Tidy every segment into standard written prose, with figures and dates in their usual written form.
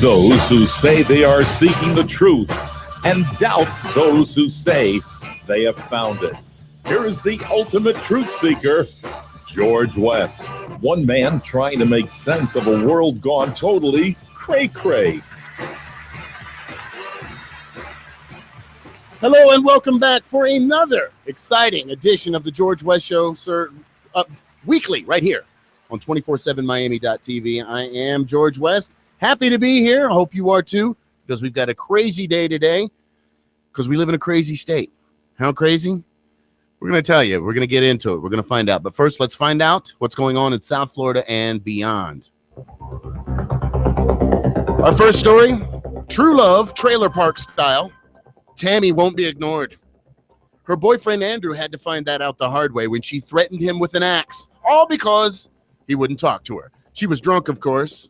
those who say they are seeking the truth and doubt those who say they have found it. Here is the ultimate truth seeker, George West. One man trying to make sense of a world gone totally cray-cray. Hello and welcome back for another exciting edition of the George West Show, sir, weekly right here on 247miami.tv. I am George West. Happy to be here. I hope you are too, because we've got a crazy day today because we live in a crazy state. How crazy? We're going to tell you. We're going to get into it. We're going to find out. But first, let's find out what's going on in South Florida and beyond. Our first story, true love, trailer park style. Tammy won't be ignored. Her boyfriend Andrew had to find that out the hard way when she threatened him with an axe, all because he wouldn't talk to her. She was drunk, of course.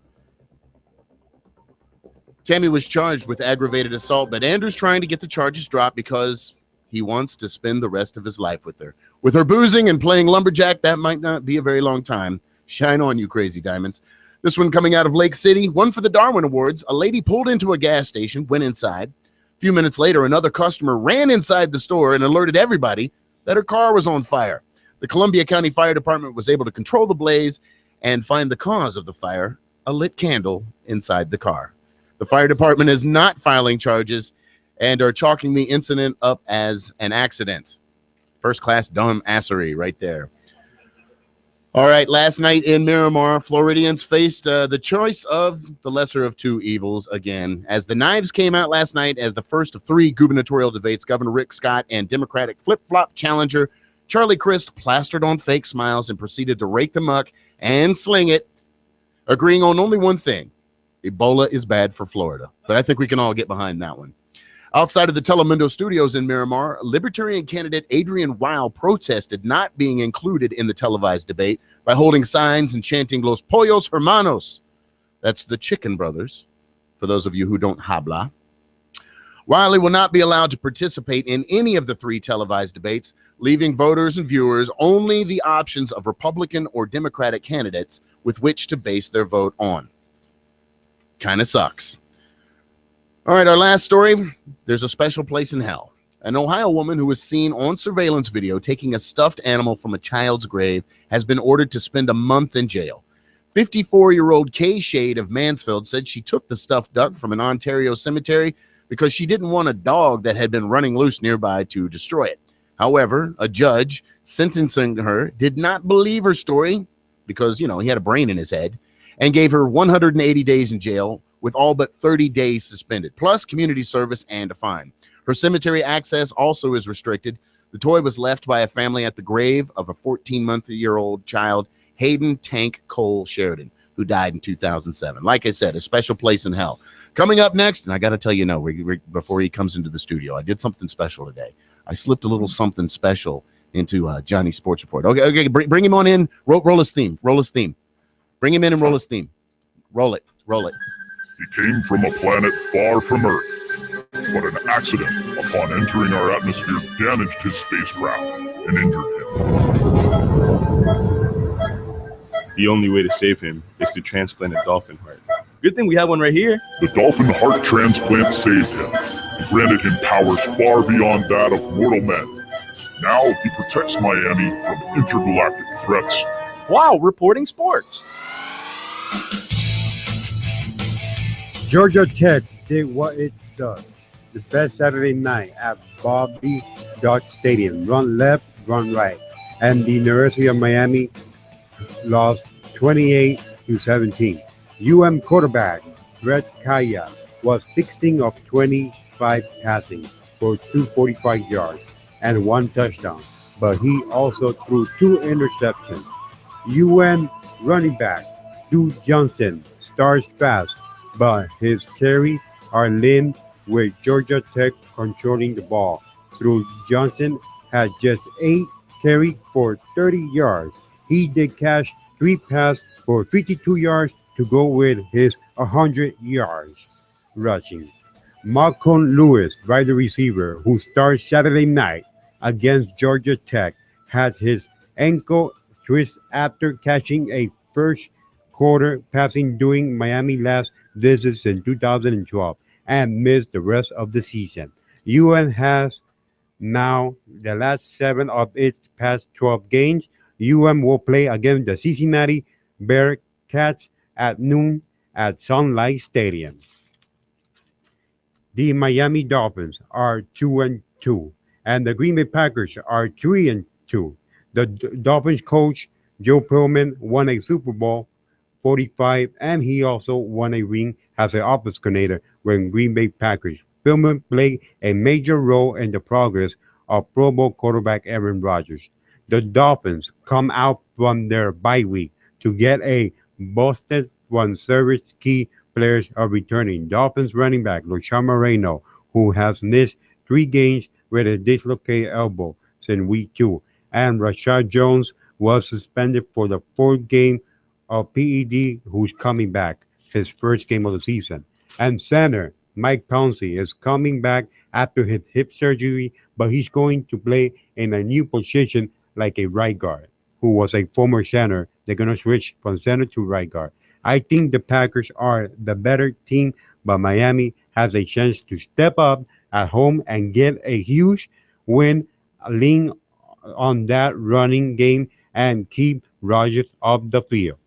Tammy was charged with aggravated assault, but Andrew's trying to get the charges dropped because he wants to spend the rest of his life with her. With her boozing and playing lumberjack, that might not be a very long time. Shine on, you crazy diamonds. This one coming out of Lake City, one for the Darwin Awards. A lady pulled into a gas station, went inside. A few minutes later, another customer ran inside the store and alerted everybody that her car was on fire. The Columbia County Fire Department was able to control the blaze and find the cause of the fire, a lit candle inside the car. The fire department is not filing charges and are chalking the incident up as an accident. First-class dumbassery right there. All right, last night in Miramar, Floridians faced the choice of the lesser of two evils again. As the knives came out last night as the first of three gubernatorial debates, Governor Rick Scott and Democratic flip-flop challenger Charlie Crist plastered on fake smiles and proceeded to rake the muck and sling it, agreeing on only one thing. Ebola is bad for Florida. But I think we can all get behind that one. Outside of the Telemundo studios in Miramar, Libertarian candidate Adrian Weil protested not being included in the televised debate by holding signs and chanting Los Pollos Hermanos. That's the Chicken Brothers, for those of you who don't habla. Wiley will not be allowed to participate in any of the three televised debates, leaving voters and viewers only the options of Republican or Democratic candidates with which to base their vote on. Kind of sucks. All right, our last story. There's a special place in hell. An Ohio woman who was seen on surveillance video taking a stuffed animal from a child's grave has been ordered to spend a month in jail. 54-year-old Kay Shade of Mansfield said she took the stuffed duck from an Ontario cemetery because she didn't want a dog that had been running loose nearby to destroy it. However, a judge sentencing her did not believe her story because, he had a brain in his head, and gave her 180 days in jail with all but 30 days suspended, plus community service and a fine. Her cemetery access also is restricted. The toy was left by a family at the grave of a 14-month-old child, Hayden Tank Cole Sheridan, who died in 2007. Like I said, a special place in hell. Coming up next, and I got to tell you before he comes into the studio, I did something special today. I slipped a little something special into Johnny's Sports Report. Okay, bring him on in. Roll his theme. Bring him in and roll his theme. Roll it. He came from a planet far from Earth, but an accident upon entering our atmosphere damaged his spacecraft and injured him. The only way to save him is to transplant a dolphin heart. Good thing we have one right here. The dolphin heart transplant saved him and granted him powers far beyond that of mortal men. Now he protects Miami from intergalactic threats. Wow, reporting sports. Georgia Tech did what it does the best Saturday night at Bobby Dodd Stadium. Run left, run right. And the University of Miami lost 28-17. Quarterback Brett Kaya was 16 of 25 passing for 245 yards and one touchdown, but he also threw two interceptions. Running back Duke Johnson starts fast, but his carries are lean with Georgia Tech controlling the ball. Through Johnson had just 8 carries for 30 yards. He did catch 3 passes for 52 yards to go with his 100 yards rushing. Malcolm Lewis, wide receiver, who starts Saturday night against Georgia Tech, had his ankle twist after catching a first quarter, passing during Miami last visits in 2012 and missed the rest of the season. UN has now the last 7 of its past 12 games. Will play against the Cincinnati Bearcats at noon at Sun Life Stadium. The Miami Dolphins are 2-2, and the Green Bay Packers are 3-2. The Dolphins coach Joe Perlman won a Super Bowl 45, and he also won a ring as an offensive coordinator when Green Bay Packers. Perlman played a major role in the progress of Pro Bowl quarterback Aaron Rodgers. The Dolphins come out from their bye week to get a boosted one service. Key players are returning. Dolphins running back LaShawn Moreno, who has missed 3 games with a dislocated elbow since week 2, and Rashad Jones was suspended for the 4th game of PED, who's coming back, his first game of the season. And center Mike Pouncey is coming back after his hip surgery, but he's going to play in a new position like a right guard, who was a former center. They're going to switch from center to right guard. I think the Packers are the better team, but Miami has a chance to step up at home and get a huge win, lean on that running game, and keep Rodgers off the field.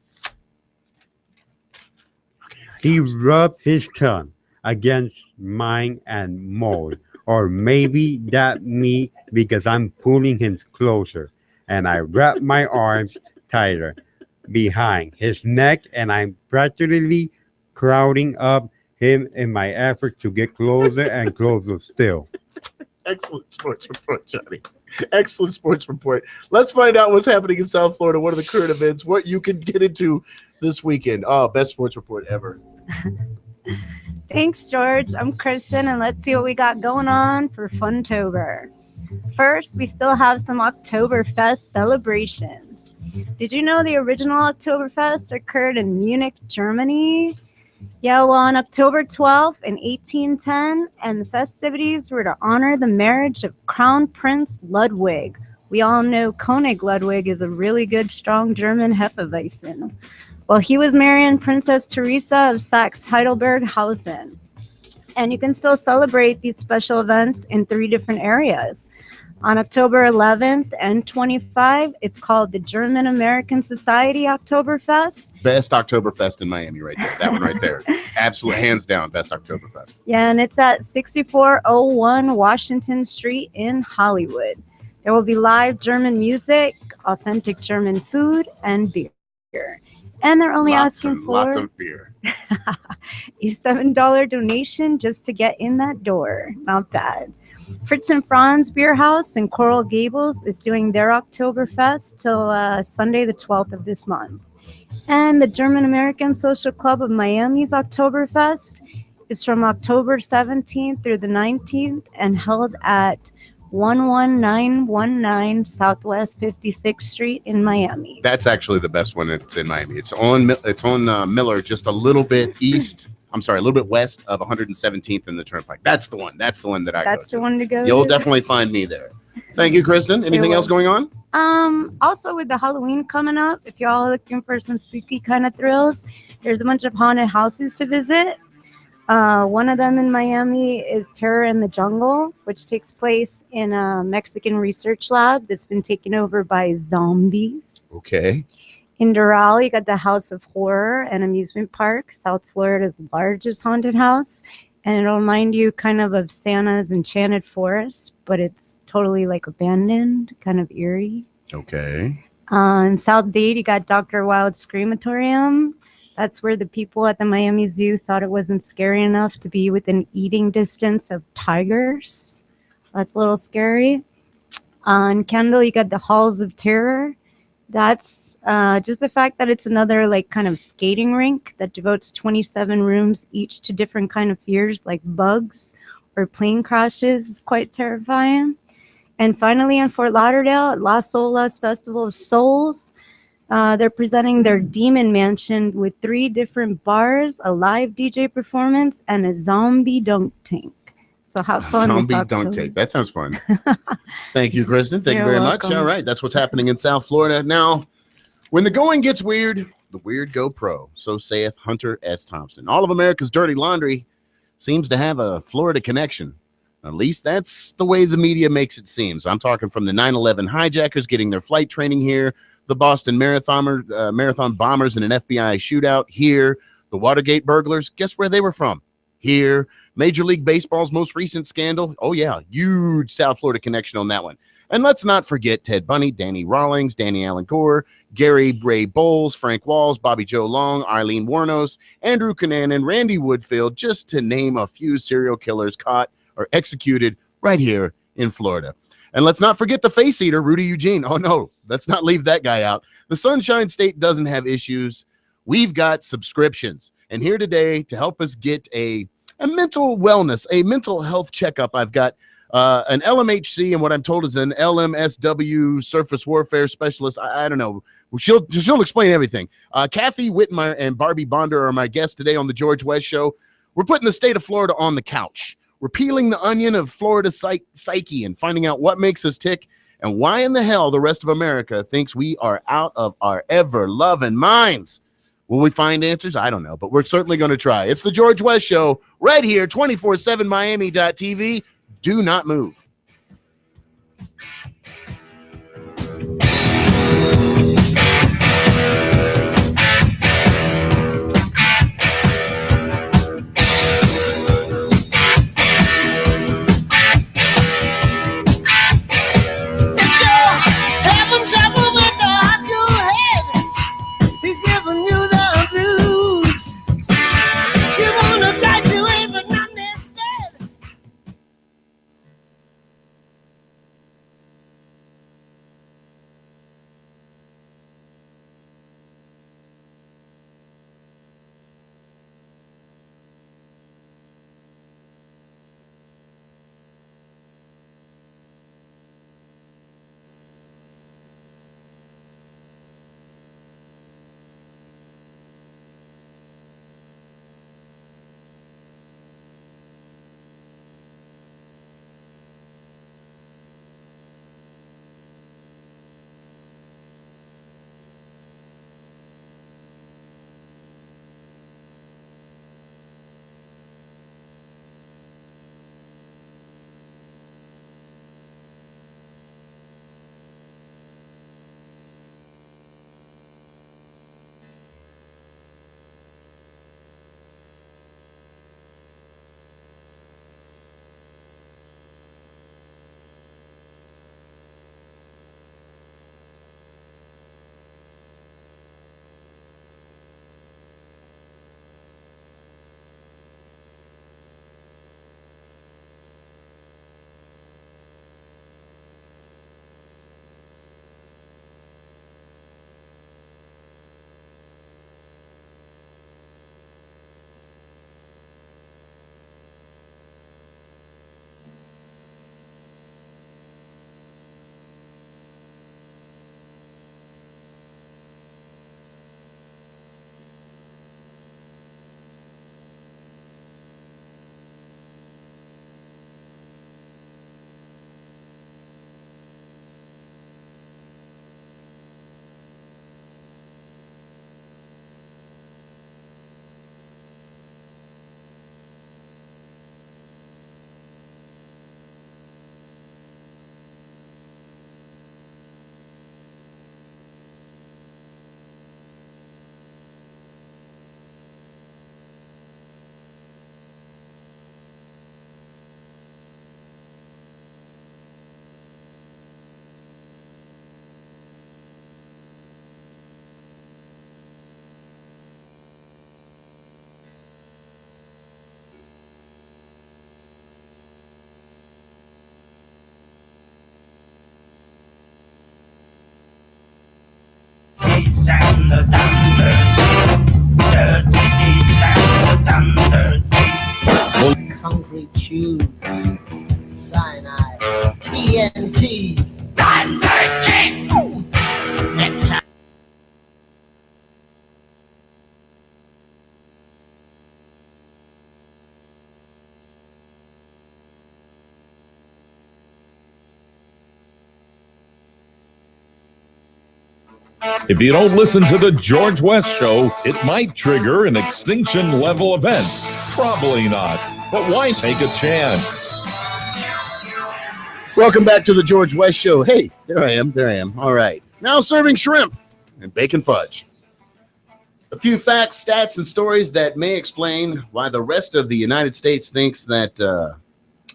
He rubbed his tongue against mine and mold, or maybe that me because I'm pulling him closer, and I wrap my arms tighter behind his neck, and I'm practically crowding up him in my effort to get closer and closer still. Excellent sports report, Johnny. Excellent sports report. Let's find out what's happening in South Florida. What are the current events? What you can get into this weekend. Oh, best sports report ever. Thanks, George. I'm Kristen, and let's see what we got going on for Funtober. First, we still have some Oktoberfest celebrations. Did you know the original Oktoberfest occurred in Munich, Germany? Yeah, well, on October 12th in 1810, and the festivities were to honor the marriage of Crown Prince Ludwig. We all know König Ludwig is a really good, strong German Hefeweizen. Well, he was marrying Princess Teresa of Saxe-Heidelberg-Hausen. And you can still celebrate these special events in 3 different areas. On October 11th and 25th, it's called the German American Society Oktoberfest. Best Oktoberfest in Miami right there. That one right there. Absolute hands down best Oktoberfest. Yeah, and it's at 6401 Washington Street in Hollywood. There will be live German music, authentic German food, and beer. And they're only asking for lots of beer. a $7 donation just to get in that door. Not bad. Fritz and Franz Beer House in Coral Gables is doing their Oktoberfest till Sunday the 12th of this month. And the German American Social Club of Miami's Oktoberfest is from October 17th through the 19th and held at 11919 Southwest 56th Street in Miami. That's actually the best one that's in Miami. It's on Miller, just a little bit east. I'm sorry, a little bit west of 117th and the Turnpike. That's the one. That's the one that I go to. That's the one to go You'll to. definitely find me there. Thank you, Kristen. Anything else going on? Also with the Halloween coming up, if y'all are looking for some spooky kind of thrills, there's a bunch of haunted houses to visit. One of them in Miami is Terror in the Jungle, which takes place in a Mexican research lab that's been taken over by zombies. Okay. In Doral, you got the House of Horror and Amusement Park, South Florida's largest haunted house. And it'll remind you kind of Santa's Enchanted Forest, but it's totally like abandoned, kind of eerie. Okay. In South Dade, you got Dr. Wild's Screamatorium. That's where the people at the Miami Zoo thought it wasn't scary enough to be within eating distance of tigers. That's a little scary. In Kendall, you got the Halls of Terror. That's just the fact that it's another like kind of skating rink that devotes 27 rooms each to different kind of fears like bugs or plane crashes is quite terrifying. And finally, in Fort Lauderdale, at Las Olas Festival of Souls, they're presenting their Demon Mansion with 3 different bars, a live DJ performance, and a zombie dunk tank. So have fun. Zombie dunk tank. That sounds fun. Thank you, Kristen. Thank you very much. All right. That's what's happening in South Florida. Now, when the going gets weird, the Weird Go Pro, so saith Hunter S. Thompson. All of America's dirty laundry seems to have a Florida connection. At least that's the way the media makes it seem. So I'm talking from the 9/11 hijackers getting their flight training here, the Boston Marathon bombers in an FBI shootout here, the Watergate burglars. Guess where they were from? Here. Major League Baseball's most recent scandal. Oh, yeah, huge South Florida connection on that one. And let's not forget Ted Bundy, Danny Rawlings, Danny Allen Gore, Gary Bray Bowles, Frank Walls, Bobby Joe Long, Eileen Wuornos, Andrew Cunanan, Randy Woodfield, just to name a few serial killers caught or executed right here in Florida. And let's not forget the face eater, Rudy Eugene. Oh, no, let's not leave that guy out. The Sunshine State doesn't have issues. We've got subscriptions. And here today to help us get a mental wellness, a mental health checkup, I've got an LMHC and what I'm told is an LMSW surface warfare specialist. I don't know. She'll explain everything. Kathy Whitmire and Barbie Bonder are my guests today on the George West Show. We're putting the state of Florida on the couch. We're peeling the onion of Florida psyche and finding out what makes us tick and why in the hell the rest of America thinks we are out of our ever-loving minds. Will we find answers? I don't know, but we're certainly going to try. It's the George West Show right here, 247miami.tv. Do not move. And the thunder, concrete tube, cyanide, TNT, thunder cheap. Next time. If you don't listen to the George West Show, it might trigger an extinction level event. Probably not, but why take a chance? Welcome back to the George West Show. Hey, there I am. All right. Now serving shrimp and bacon fudge. A few facts, stats, and stories that may explain why the rest of the United States thinks that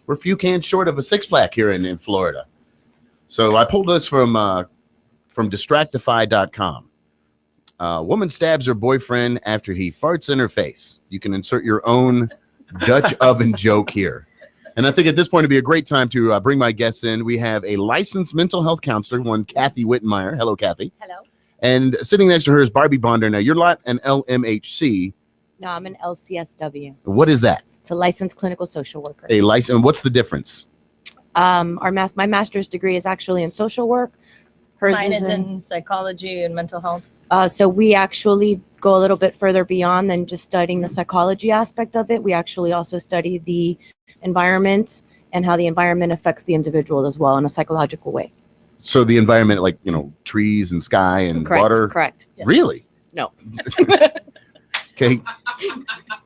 we're a few cans short of a six-pack here in Florida. So I pulled this from Distractify.com. A woman stabs her boyfriend after he farts in her face. You can insert your own Dutch oven joke here. And I think at this point it'd be a great time to bring my guests in. We have a licensed mental health counselor, one Kathy Wittenmeyer. Hello, Kathy. Hello. And sitting next to her is Barbie Bonder. Now, you're not an LMHC. No, I'm an LCSW. What is that? It's a licensed clinical social worker. A license. What's the difference? My master's degree is actually in social work. Hers Mine is in psychology and mental health. So we actually go a little bit further beyond than just studying the psychology aspect of it. We actually also study the environment and how the environment affects the individual as well in a psychological way. So the environment, like, trees and sky and water? Correct. Yeah. Really? No. Okay.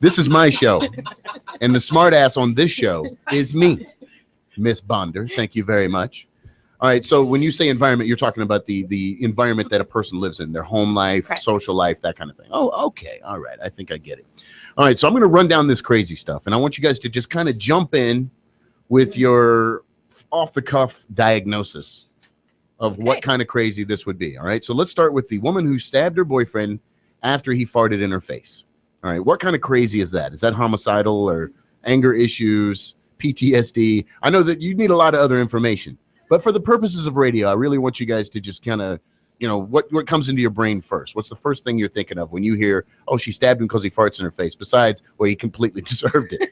This is my show. And the smart ass on this show is me, Miss Bonder. Thank you very much. All right. So when you say environment, you're talking about the environment that a person lives in, their home life, Correct. social life, that kind of thing. Oh, okay. All right. I think I get it. All right. So I'm going to run down this crazy stuff, and I want you guys to just kind of jump in with your off-the-cuff diagnosis of what kind of crazy this would be. All right. So let's start with the woman who stabbed her boyfriend after he farted in her face. All right. What kind of crazy is that? Is that homicidal or anger issues, PTSD? I know that you need a lot of other information. But for the purposes of radio, I really want you guys to just kind of, what comes into your brain first? What's the first thing you're thinking of when you hear, oh, she stabbed him because he farts in her face, besides, well, he completely deserved it?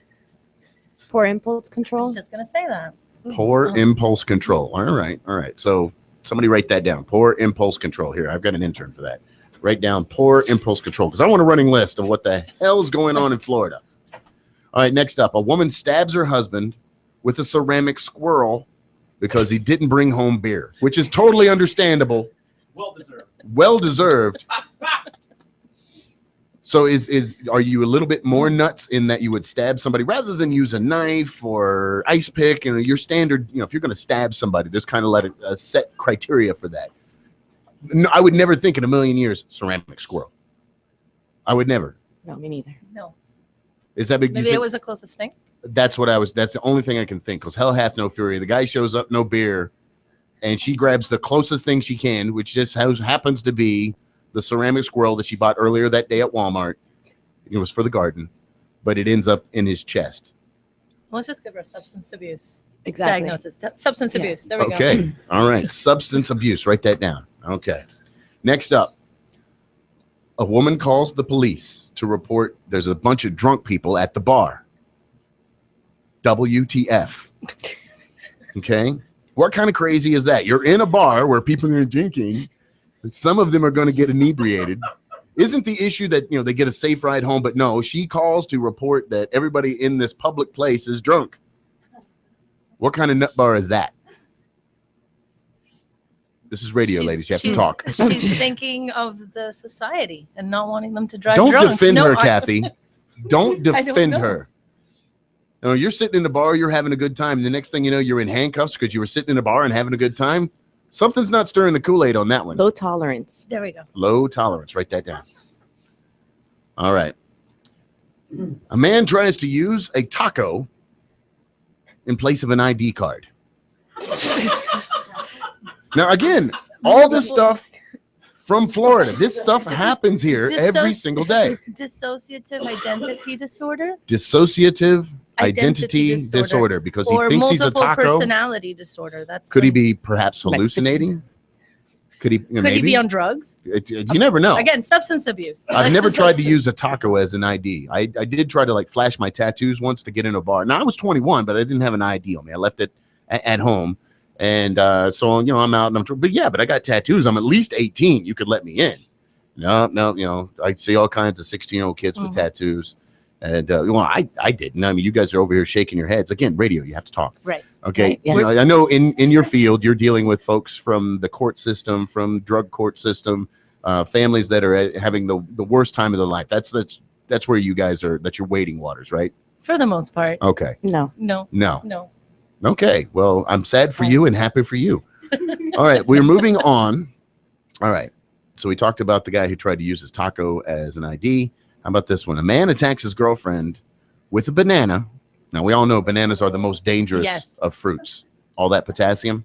Poor impulse I control. was just going to say that. Poor impulse control. All right. So somebody write that down. Poor impulse control. Here, I've got an intern for that. Write down poor impulse control, because I want a running list of what the hell is going on in Florida. All right, next up, a woman stabs her husband with a ceramic squirrel because he didn't bring home beer, which is totally understandable. Well deserved. So are you a little bit more nuts in that you would stab somebody rather than use a knife or ice pick? Your standard, if you're going to stab somebody, there's kind of like a set criteria for that. No, I would never think in a million years ceramic squirrel. I would never. No, me neither. No. Is that big? Maybe it was the closest thing. That's the only thing I can think, because hell hath no fury. The guy shows up, no beer, and she grabs the closest thing she can, which just happens to be the ceramic squirrel that she bought earlier that day at Walmart. It was for the garden, but it ends up in his chest. Let's just give her a substance abuse Exactly. diagnosis. Substance abuse. There we go. Okay. All right. Substance abuse. Write that down. Okay. Next up, a woman calls the police to report there's a bunch of drunk people at the bar. WTF. Okay. What kind of crazy is that? You're in a bar where people are drinking, and some of them are going to get inebriated. Isn't the issue that, they get a safe ride home? But no, she calls to report that everybody in this public place is drunk. What kind of nut bar is that? This is radio, ladies. You have to talk. She's thinking of the society and not wanting them to drive Don't drunk. defend her, Kathy. Don't defend know. her. You're sitting in the bar, you're having a good time. The next thing you know, you're in handcuffs because you were sitting in a bar and having a good time. Something's not stirring the Kool-Aid on that one. Low tolerance. There we go. Low tolerance. Write that down. All right. A man tries to use a taco in place of an ID card. Now, again, all this stuff from Florida. This stuff happens here every single day. Dissociative identity disorder. Dissociative identity disorder, because he thinks he's a taco. Or multiple personality disorder. Could he be perhaps hallucinating? Could he? Could he be on drugs? You never know. Again, substance abuse. I've never tried to use a taco as an ID. I did try to flash my tattoos once to get in a bar. Now I was 21, but I didn't have an ID on me. I left it at home, and so I'm out and but I got tattoos. I'm at least 18. You could let me in. No. I see all kinds of 16-year-old kids with tattoos. And I didn't. I mean, you guys are over here shaking your heads. Again, radio, you have to talk. Right. Okay. Right, yes. I know in your field, you're dealing with folks from the court system, from drug court system, families that are having the worst time of their life. That's where you guys are. That's your wading waters, right? For the most part. Okay. No. No. Okay. Well, I'm sad for you and happy for you. All right. We're moving on. All right. So we talked about the guy who tried to use his taco as an ID. How about this one? A man attacks his girlfriend with a banana. Now, we all know bananas are the most dangerous of fruits. All that potassium.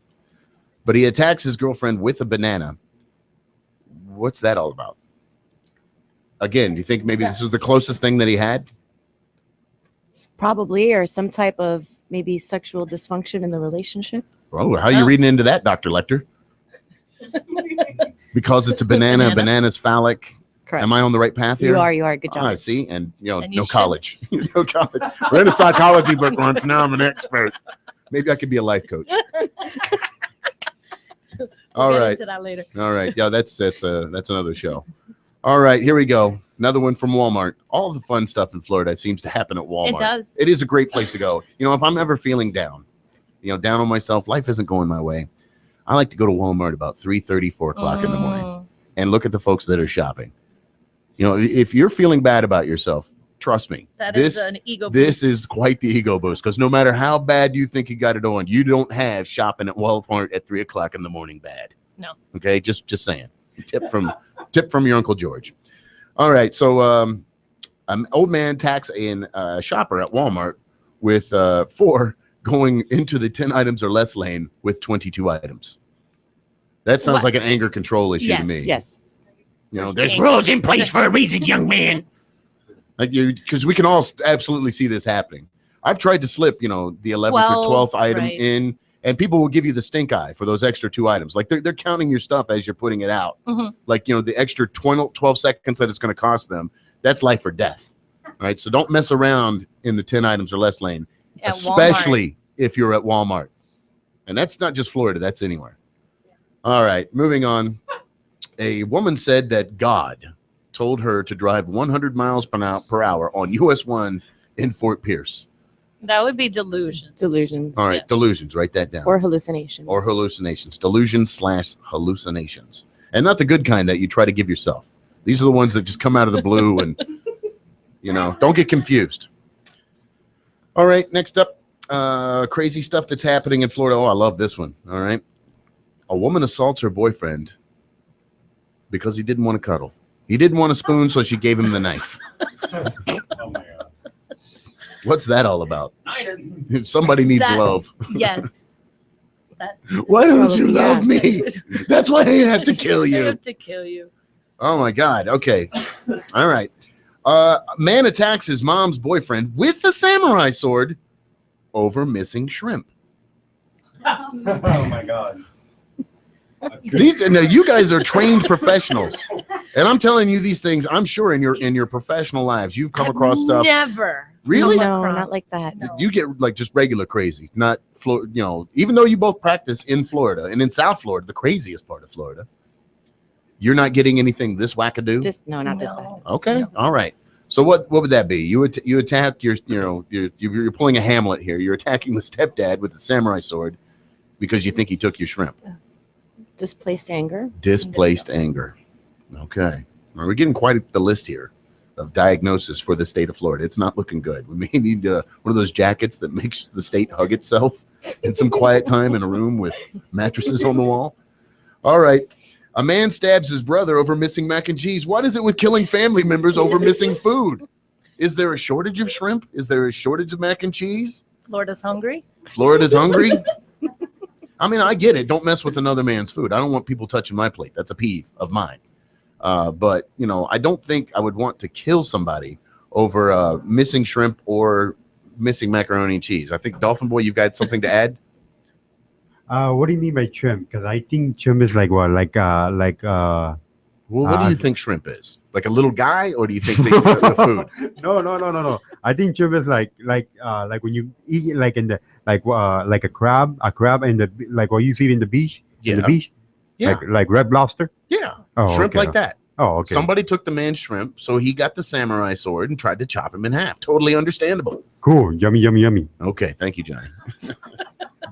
But he attacks his girlfriend with a banana. What's that all about? Again, do you think maybe this was the closest thing that he had? Probably, or some type of maybe sexual dysfunction in the relationship. Oh, how are you reading into that, Dr. Lecter? Because it's a banana, banana's phallic. Correct. Am I on the right path here? You are. Good job. I see. And, And no you college. No college. Read a psychology book once. Now I'm an expert. Maybe I could be a life coach. All We'll get right. into that later. All right. Yeah, that's another show. All right, here we go. Another one from Walmart. All the fun stuff in Florida seems to happen at Walmart. It does. It is a great place to go. If I'm ever feeling down, down on myself, life isn't going my way, I like to go to Walmart about 3:30, 4 o'clock in the morning and look at the folks that are shopping. If you're feeling bad about yourself, trust me, This is an ego boost. This is quite the ego boost, because no matter how bad you think you got it on, you don't have shopping at Walmart at 3 o'clock in the morning bad. No. Okay, just saying. Tip from your Uncle George. All right, so an old man attacks a shopper at Walmart with 4 going into the 10 items or less lane with 22 items. That sounds like an anger control issue to me. Yes. There's rules in place for a reason, young man. Because we can all absolutely see this happening. I've tried to slip, the 11th or 12th item in, and people will give you the stink eye for those extra 2 items. Like they're counting your stuff as you're putting it out. Like, the extra 12 seconds that it's going to cost them, that's life or death. All right. So don't mess around in the 10 items or less lane, At especially if you're at Walmart. And that's not just Florida, that's anywhere. All right. Moving on. A woman said that God told her to drive 100 miles per hour on US 1 in Fort Pierce. That would be delusions. Delusions. All right, Yes. delusions. Write that down. Or hallucinations. Or hallucinations. Delusions/hallucinations. And not the good kind that you try to give yourself. These are the ones that just come out of the blue and, don't get confused. All right, next up, crazy stuff that's happening in Florida. Oh, I love this one. All right. A woman assaults her boyfriend because he didn't want to cuddle. He didn't want a spoon, so she gave him the knife. What's that all about? Somebody needs love. Yes. Why don't you love me? That's why I have to kill I you. have to kill you. Oh my God. Okay. All right. Man attacks his mom's boyfriend with a samurai sword over missing shrimp. Oh my God. Now you guys are trained professionals, and I'm telling you these things. I'm sure in your professional lives you've come across stuff. Never. Really? No, not like that. No. You get like just regular crazy, not even though you both practice in Florida and in South Florida, the craziest part of Florida. You're not getting anything this wackadoo. Not this bad. Okay. No. All right. So what would that be? You attack you're pulling a Hamlet here. You're attacking the stepdad with the samurai sword because you think he took your shrimp. Displaced anger. Displaced anger. Okay. Well, we're getting quite the list here of diagnosis for the state of Florida. It's not looking good. We may need one of those jackets that makes the state hug itself in some quiet time in a room with mattresses on the wall. All right. A man stabs his brother over missing mac and cheese. What is it with killing family members over missing food? Is there a shortage of shrimp? Is there a shortage of mac and cheese? Florida's hungry. Florida's hungry? I mean, I get it. Don't mess with another man's food. I don't want people touching my plate. That's a peeve of mine. But, I don't think I would want to kill somebody over missing shrimp or missing macaroni and cheese. I think, Dolphin Boy, you've got something to add? What do you mean by shrimp? Because I think shrimp is like what? Well, what do you think shrimp is? Like a little guy, or do you think the food? No. I think shrimp is like when you eat it like in the like a crab in the like what you see in the beach. Yeah. In the beach. Yeah. Like red lobster. Yeah. Oh, Shrimp okay. like that. Oh, okay. Somebody took the man's shrimp, so he got the samurai sword and tried to chop him in half. Totally understandable. Cool. Yummy. Okay, thank you, Johnny.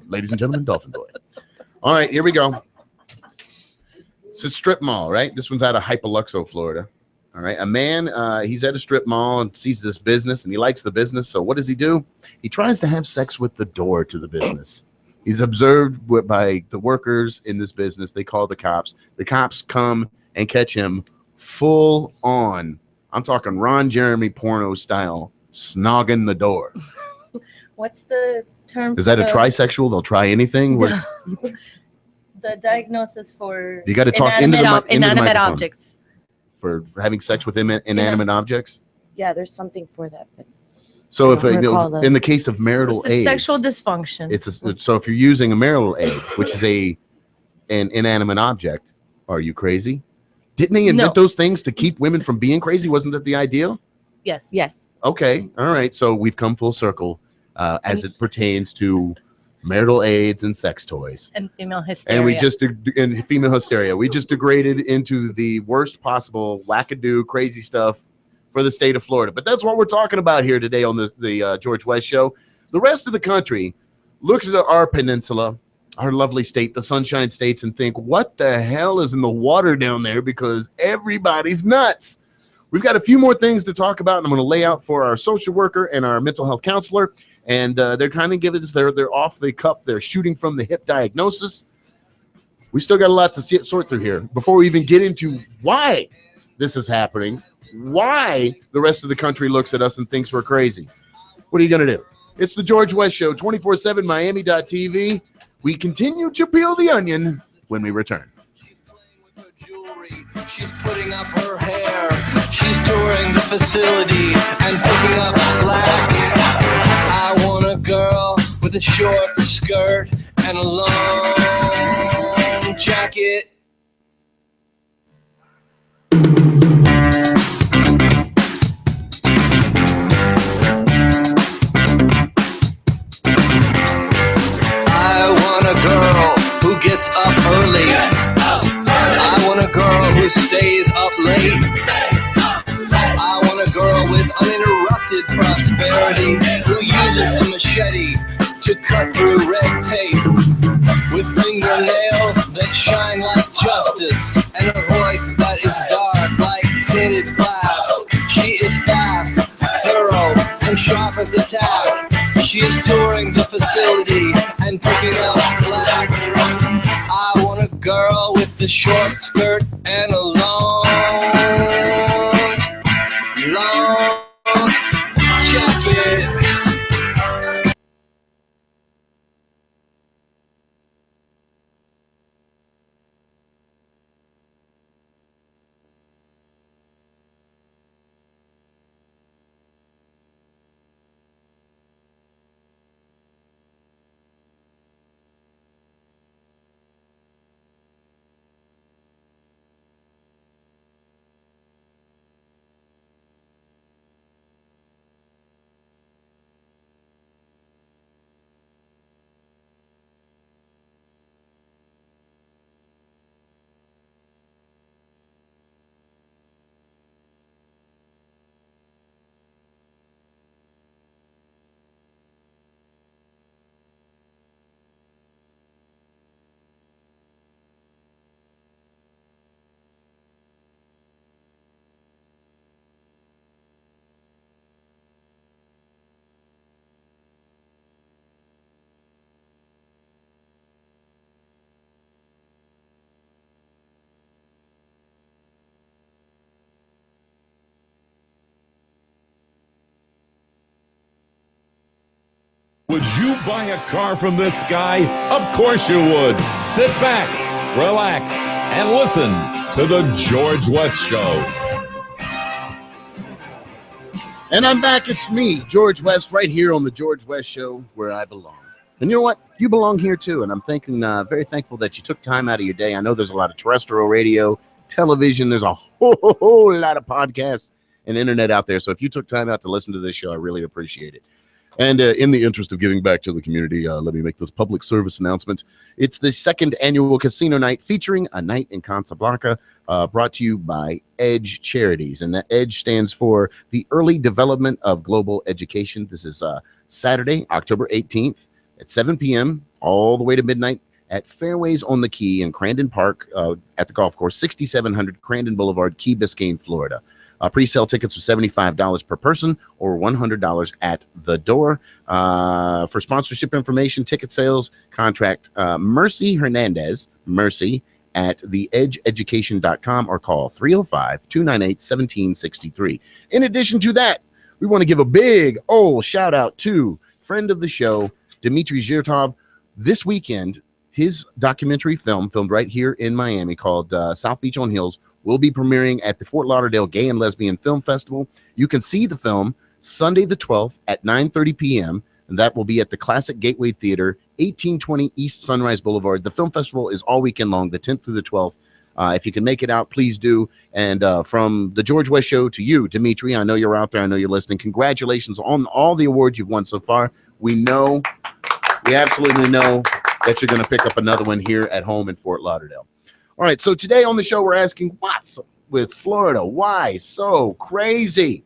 Ladies and gentlemen, Dolphin Boy. All right, here we go. It's a strip mall, right? This one's out of Hypoluxo, Florida. All right. A man, he's at a strip mall and sees this business and he likes the business. So what does he do? He tries to have sex with the door to the business. He's observed by the workers in this business. They call the cops. The cops come and catch him full on. I'm talking Ron Jeremy porno style, snogging the door. What's the term? Is that a trisexual? They'll try anything? The diagnosis for You got to talk into the inanimate microphone. objects. For having sex with inanimate objects? Yeah, there's something for that. But So I if don't recall in the case of marital It's aid, sexual dysfunction. so if you're using a marital aid, which is an inanimate object, are you crazy? Didn't they invent those things to keep women from being crazy? Wasn't that the idea? Yes. Yes. Okay. All right. So we've come full circle as it pertains to marital aids and sex toys. And female hysteria. And we just in female hysteria, we just degraded into the worst possible wackadoo crazy stuff for the state of Florida. But that's what we're talking about here today on the George West Show. The rest of the country looks at our peninsula, our lovely state, the Sunshine States, and think, what the hell is in the water down there? Because everybody's nuts. We've got a few more things to talk about, and I'm going to lay out for our social worker and our mental health counselor. And they're kind of giving us they're off the cup. They're shooting from the hip diagnosis. We still got a lot to sort through here before we even get into why this is happening, why the rest of the country looks at us and thinks we're crazy. What are you going to do? It's the George West Show, 24/7 Miami.tv. We continue to peel the onion when we return. She's putting up her hair. She's touring the facility and picking up slack. I want a girl with a short skirt and a long jacket. I want a girl who gets up early. I want a girl who stays up late. I want a girl with uninterrupted prosperity who uses a machete to cut through red tape, with fingernails that shine like justice and a voice that is dark like tinted glass. She is fast, thorough, and sharp as a tack. She is touring the facility and picking up slack. I want a girl with the short skirt and a long jacket. Would you buy a car from this guy? Of course you would. Sit back, relax, and listen to the George West Show. And I'm back. It's me, George West, right here on the George West Show, where I belong. And you know what? You belong here too. And I'm very thankful that you took time out of your day. I know there's a lot of terrestrial radio, television. There's a whole lot of podcasts and internet out there. So if you took time out to listen to this show, I really appreciate it. And in the interest of giving back to the community, let me make this public service announcement. It's the second annual casino night featuring a night in Casablanca, brought to you by EDGE Charities. And that EDGE stands for the Early Development of Global Education. This is Saturday, October 18th at 7 p.m. all the way to midnight at Fairways on the Key in Crandon Park at the golf course, 6700 Crandon Boulevard, Key Biscayne, Florida. Pre-sale tickets are $75 per person or $100 at the door. For sponsorship information, ticket sales, contact Mercy Hernandez, Mercy, at theedgeeducation.com or call 305-298-1763. In addition to that, we want to give a big old shout out to friend of the show, Dmitry Zhirtov. This weekend, his documentary film filmed right here in Miami called South Beach on Hills will be premiering at the Fort Lauderdale Gay and Lesbian Film Festival. You can see the film Sunday the 12th at 9:30 p.m., and that will be at the Classic Gateway Theater, 1820 East Sunrise Boulevard. The film festival is all weekend long, the 10th through the 12th. If you can make it out, please do. And from the George West Show to you, Dimitri, I know you're out there. I know you're listening. Congratulations on all the awards you've won so far. We absolutely know that you're going to pick up another one here at home in Fort Lauderdale. All right, so today on the show, we're asking, what's with Florida? Why so crazy?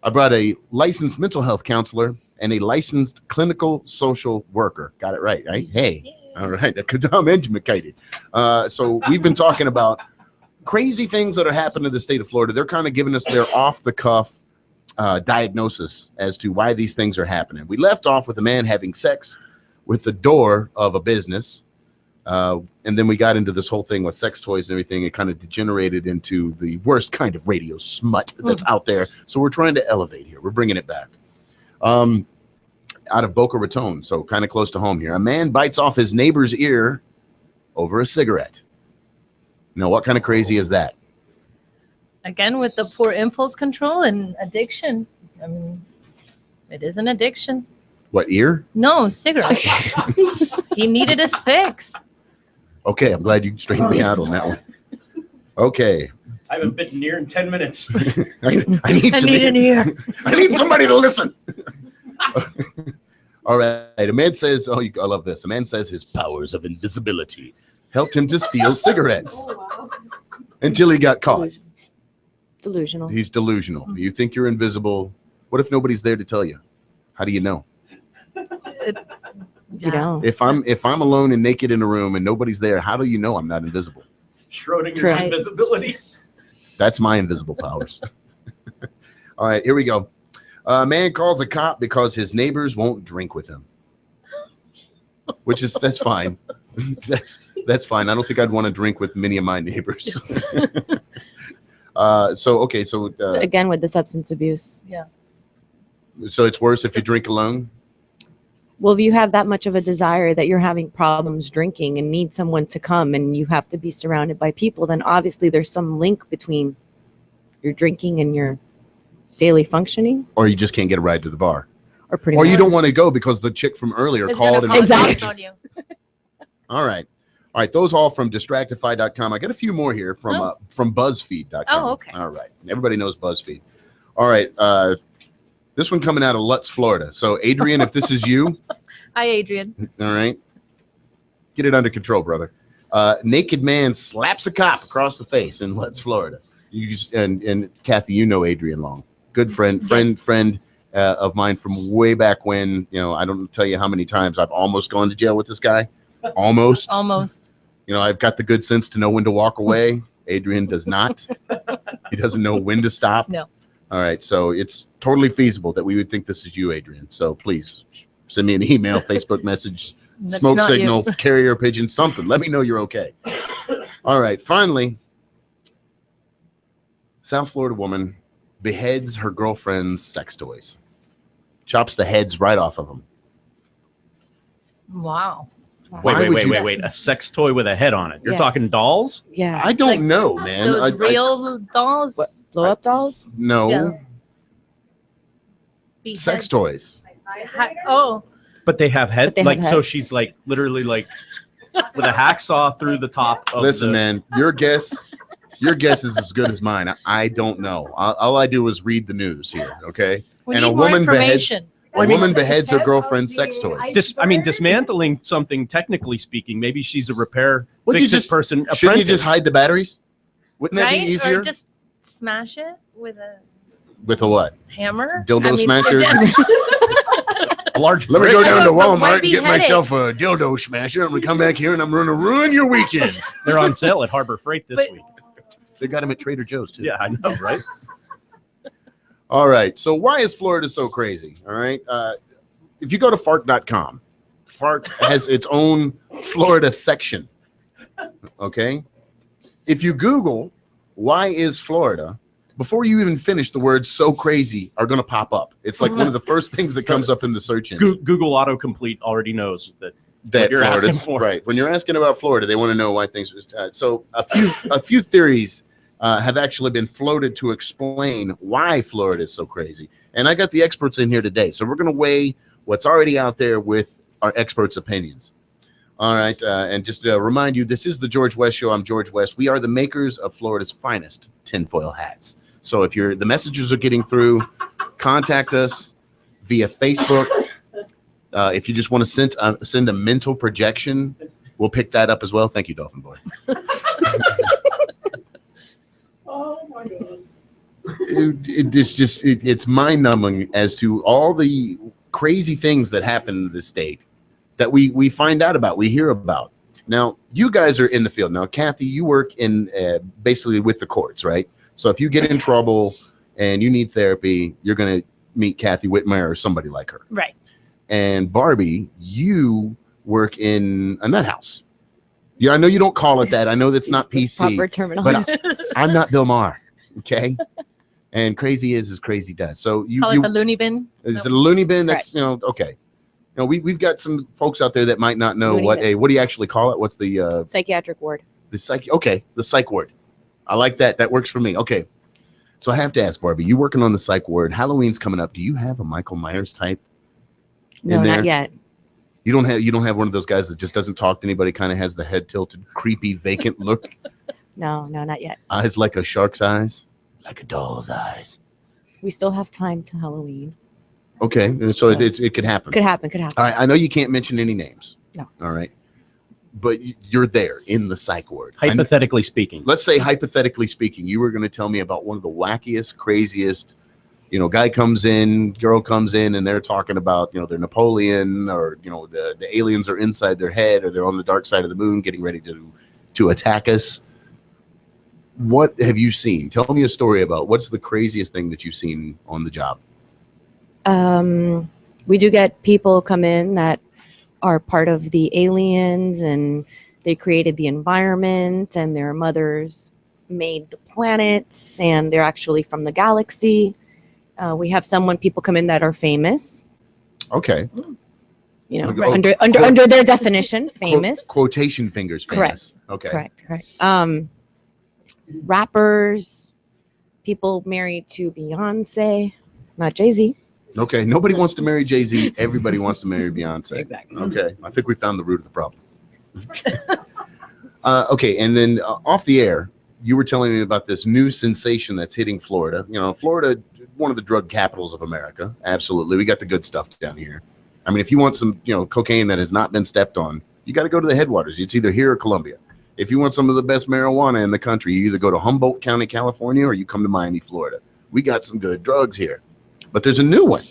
I brought a licensed mental health counselor and a licensed clinical social worker. Got it right, right? Hey, all right. I'm educated. So we've been talking about crazy things that are happening in the state of Florida. They're kind of giving us their off-the-cuff diagnosis as to why these things are happening. We left off with a man having sex with the door of a business. And then we got into this whole thing with sex toys and everything. It kind of degenerated into the worst kind of radio smut that's out there. So we're trying to elevate here. We're bringing it back. Out of Boca Raton, so kind of close to home here. A man bites off his neighbor's ear over a cigarette. Now, what kind of crazy is that? Again, with the poor impulse control and addiction. I mean, it is an addiction. What, ear? No, cigarettes. He needed his fix. Okay, I'm glad you straightened me out on that one. Okay. I haven't bitten an ear in 10 minutes. I need an ear. I need somebody to listen. All right. A man says, I love this. A man says his powers of invisibility helped him to steal cigarettes until he got caught. Delusional. He's delusional. You think you're invisible. What if nobody's there to tell you? How do you know? You know. If I'm alone and naked in a room and nobody's there, how do you know I'm not invisible? Schrodinger's invisibility. That's my invisible powers. All right, here we go. A man calls a cop because his neighbors won't drink with him. That's fine. That's fine. I don't think I'd want to drink with many of my neighbors. Again with the substance abuse. Yeah. So it's worse if you drink alone? Well, if you have that much of a desire that you're having problems drinking and need someone to come and you have to be surrounded by people, then obviously there's some link between your drinking and your daily functioning. Or you just can't get a ride to the bar. Or you don't want to go because the chick from earlier called and exactly. On you. All right. Those all from distractify.com. I got a few more here from BuzzFeed.com. Oh, okay. All right. Everybody knows BuzzFeed. All right. This one coming out of Lutz, Florida. So, Adrian, if this is you. Hi, Adrian. All right. Get it under control, brother. Naked man slaps a cop across the face in Lutz, Florida. And Kathy, you know Adrian Long. Good friend of mine from way back when. I don't tell you how many times I've almost gone to jail with this guy. Almost. I've got the good sense to know when to walk away. Adrian does not. He doesn't know when to stop. No. All right. So it's totally feasible that we would think this is you, Adrian. So please send me an email, Facebook message, smoke signal, carrier pigeon, something. Let me know you're okay. All right. Finally, South Florida woman beheads her girlfriend's sex toys. Chops the heads right off of them. Wow. Wait. A sex toy with a head on it. You're talking dolls? Yeah. I don't know, man. Those real dolls? What, blow-up dolls? No. Yeah. Sex toys. But they have heads. They have So heads. she's like literally like with a hacksaw through the top of Listen, man, your guess is as good as mine. I don't know. All I do is read the news here, okay? We need more information. A woman beheads her girlfriend's sex toys. Dismantling something, technically speaking, maybe she's a repair fix-it person. Shouldn't you just hide the batteries? Wouldn't that be easier? Or just smash it with a With a what? hammer? Dildo smasher? large. Let me go down to But why Walmart and be get headed? myself a dildo smasher. I'm gonna come back here and I'm gonna ruin your weekend. They're on sale at Harbor Freight this But- week. They got them at Trader Joe's too. Yeah, I know, right? All right. So why is Florida so crazy? All right. If you go to FARC.com, FARC has its own Florida section. Okay. If you Google why is Florida, before you even finish, the words "so crazy" are going to pop up. It's like one of the first things that comes up in the search engine. Google autocomplete already knows that That you're asking Florida's for. right. When you're asking about Florida, they want to know why things. So a few theories have actually been floated to explain why Florida is so crazy. And I got the experts in here today, so we're going to weigh what's already out there with our experts' opinions. All right, and just to remind you, this is the George West Show. I'm George West. We are the makers of Florida's finest tinfoil hats. So if the messages are getting through, contact us via Facebook. If you just want to send a mental projection, we'll pick that up as well. Thank you, Dolphin Boy. Oh my God. It's mind-numbing as to all the crazy things that happen in the state that we find out about, we hear about. Now, you guys are in the field. Now, Kathy, you work in basically with the courts, right? So if you get in trouble and you need therapy, you're going to meet Kathy Whitmire or somebody like her. Right. And Barbie, you work in a nut house. Yeah, I know you don't call it that. I know that's not PC. Proper terminology. But I'm not Bill Maher, okay? And crazy is as crazy does. So Call it the loony bin. is it a loony bin? That's okay. We've got some folks out there that might not know Loony bin. what do you actually call it? What's the Psychiatric ward. the psych? Okay, the psych ward. I like that. That works for me. Okay. So I have to ask Barbie, you working on the psych ward? Halloween's coming up. Do you have a Michael Myers type? No, in there? not yet. You don't have one of those guys that just doesn't talk to anybody, kind of has the head tilted, creepy, vacant look, No, not yet. eyes like a shark's eyes, like a doll's eyes. We still have time to Halloween. Okay, and so it could happen. Could happen. All right, I know you can't mention any names. No. All right, but you're there in the psych ward. I know- Hypothetically speaking. let's say hypothetically speaking, you were going to tell me about one of the wackiest, craziest, guy comes in, girl comes in, and they're talking about, they're Napoleon, or, the aliens are inside their head, or they're on the dark side of the moon getting ready to attack us. What have you seen? Tell me a story about what's the craziest thing that you've seen on the job. We do get people come in that are part of the aliens, and they created the environment, and their mothers made the planets, and they're actually from the galaxy. We have people come in that are famous, Okay. Oh, under their definition, famous. Quotation fingers. Famous. Okay. Correct. Rappers, people married to Beyonce, not Jay-Z. Okay. Nobody wants to marry Jay-Z. Everybody wants to marry Beyonce. Exactly. Okay. I think we found the root of the problem. Okay. And then off the air, you were telling me about this new sensation that's hitting Florida. Florida, one of the drug capitals of America. Absolutely. We got the good stuff down here. I mean, if you want some, cocaine that has not been stepped on, you got to go to the headwaters. It's either here or Columbia. If you want some of the best marijuana in the country, you either go to Humboldt County, California, or you come to Miami, Florida. We got some good drugs here. But there's a new one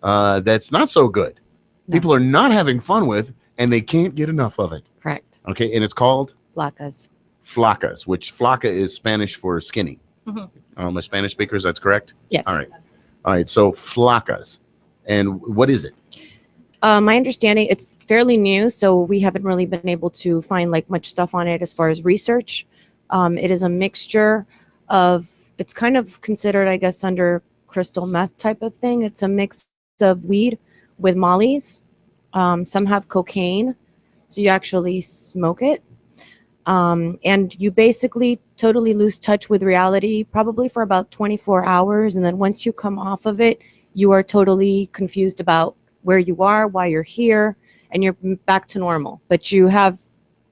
that's not so good. No. People are not having fun with, and they can't get enough of it. Correct. Okay, and it's called Flacas. flacas, which flaca is Spanish for skinny. My Spanish speakers, that's correct? Yes. All right. So flacas. And what is it? My understanding, it's fairly new, so we haven't really been able to find much stuff on it as far as research. It is a mixture of, it's kind of considered, I guess, under crystal meth type of thing. It's a mix of weed with mollies. Some have cocaine, so you actually smoke it. And you basically totally lose touch with reality, probably for about 24 hours. And then once you come off of it, you are totally confused about where you are, why you're here, and you're back to normal. But you have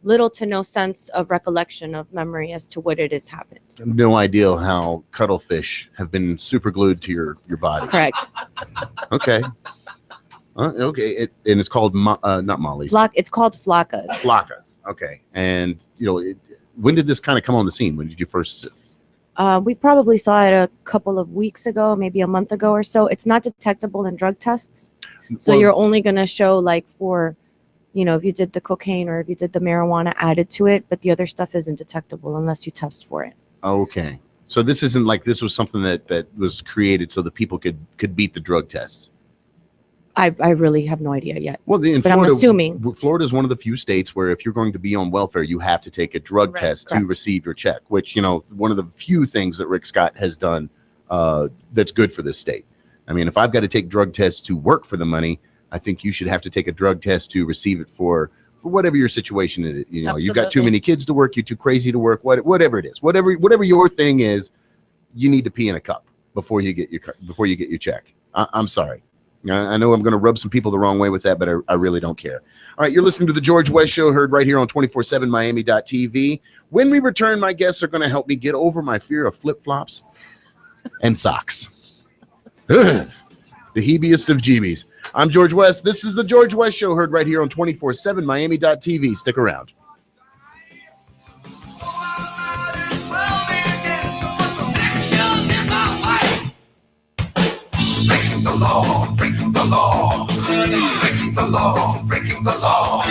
little to no sense of recollection of memory as to what it has happened. No idea how cuttlefish have been super glued to your body. Correct. Okay. Okay. And it's called not mollies. It's called flacas. Flacas. Okay. And when did this kind of come on the scene? When did you first? We probably saw it a couple of weeks ago, maybe a month ago or so. It's not detectable in drug tests. So Well- you're only going to show like for, if you did the cocaine or if you did the marijuana added to it, but the other stuff isn't detectable unless you test for it. Okay. So this isn't like this was something that was created so that people could beat the drug tests. I really have no idea yet. Well, in but Florida, I'm assuming. Florida is one of the few states where if you're going to be on welfare, you have to take a drug Correct. test to Correct. receive your check, which, one of the few things that Rick Scott has done that's good for this state. I mean, if I've got to take drug tests to work for the money, I think you should have to take a drug test to receive it for whatever your situation is. You've got too Absolutely. many kids to work, you're too crazy to work, whatever it is, whatever your thing is, you need to pee in a cup before you get your check. I'm sorry. I know I'm going to rub some people the wrong way with that, but I really don't care. All right, you're listening to the George West Show, heard right here on 247miami.tv. When we return, my guests are going to help me get over my fear of flip-flops and socks. Ugh, the heebiest of jeebies. I'm George West. This is the George West Show, heard right here on 247miami.tv. Stick around. Breaking the law, breaking the law, breaking the law, breaking the law,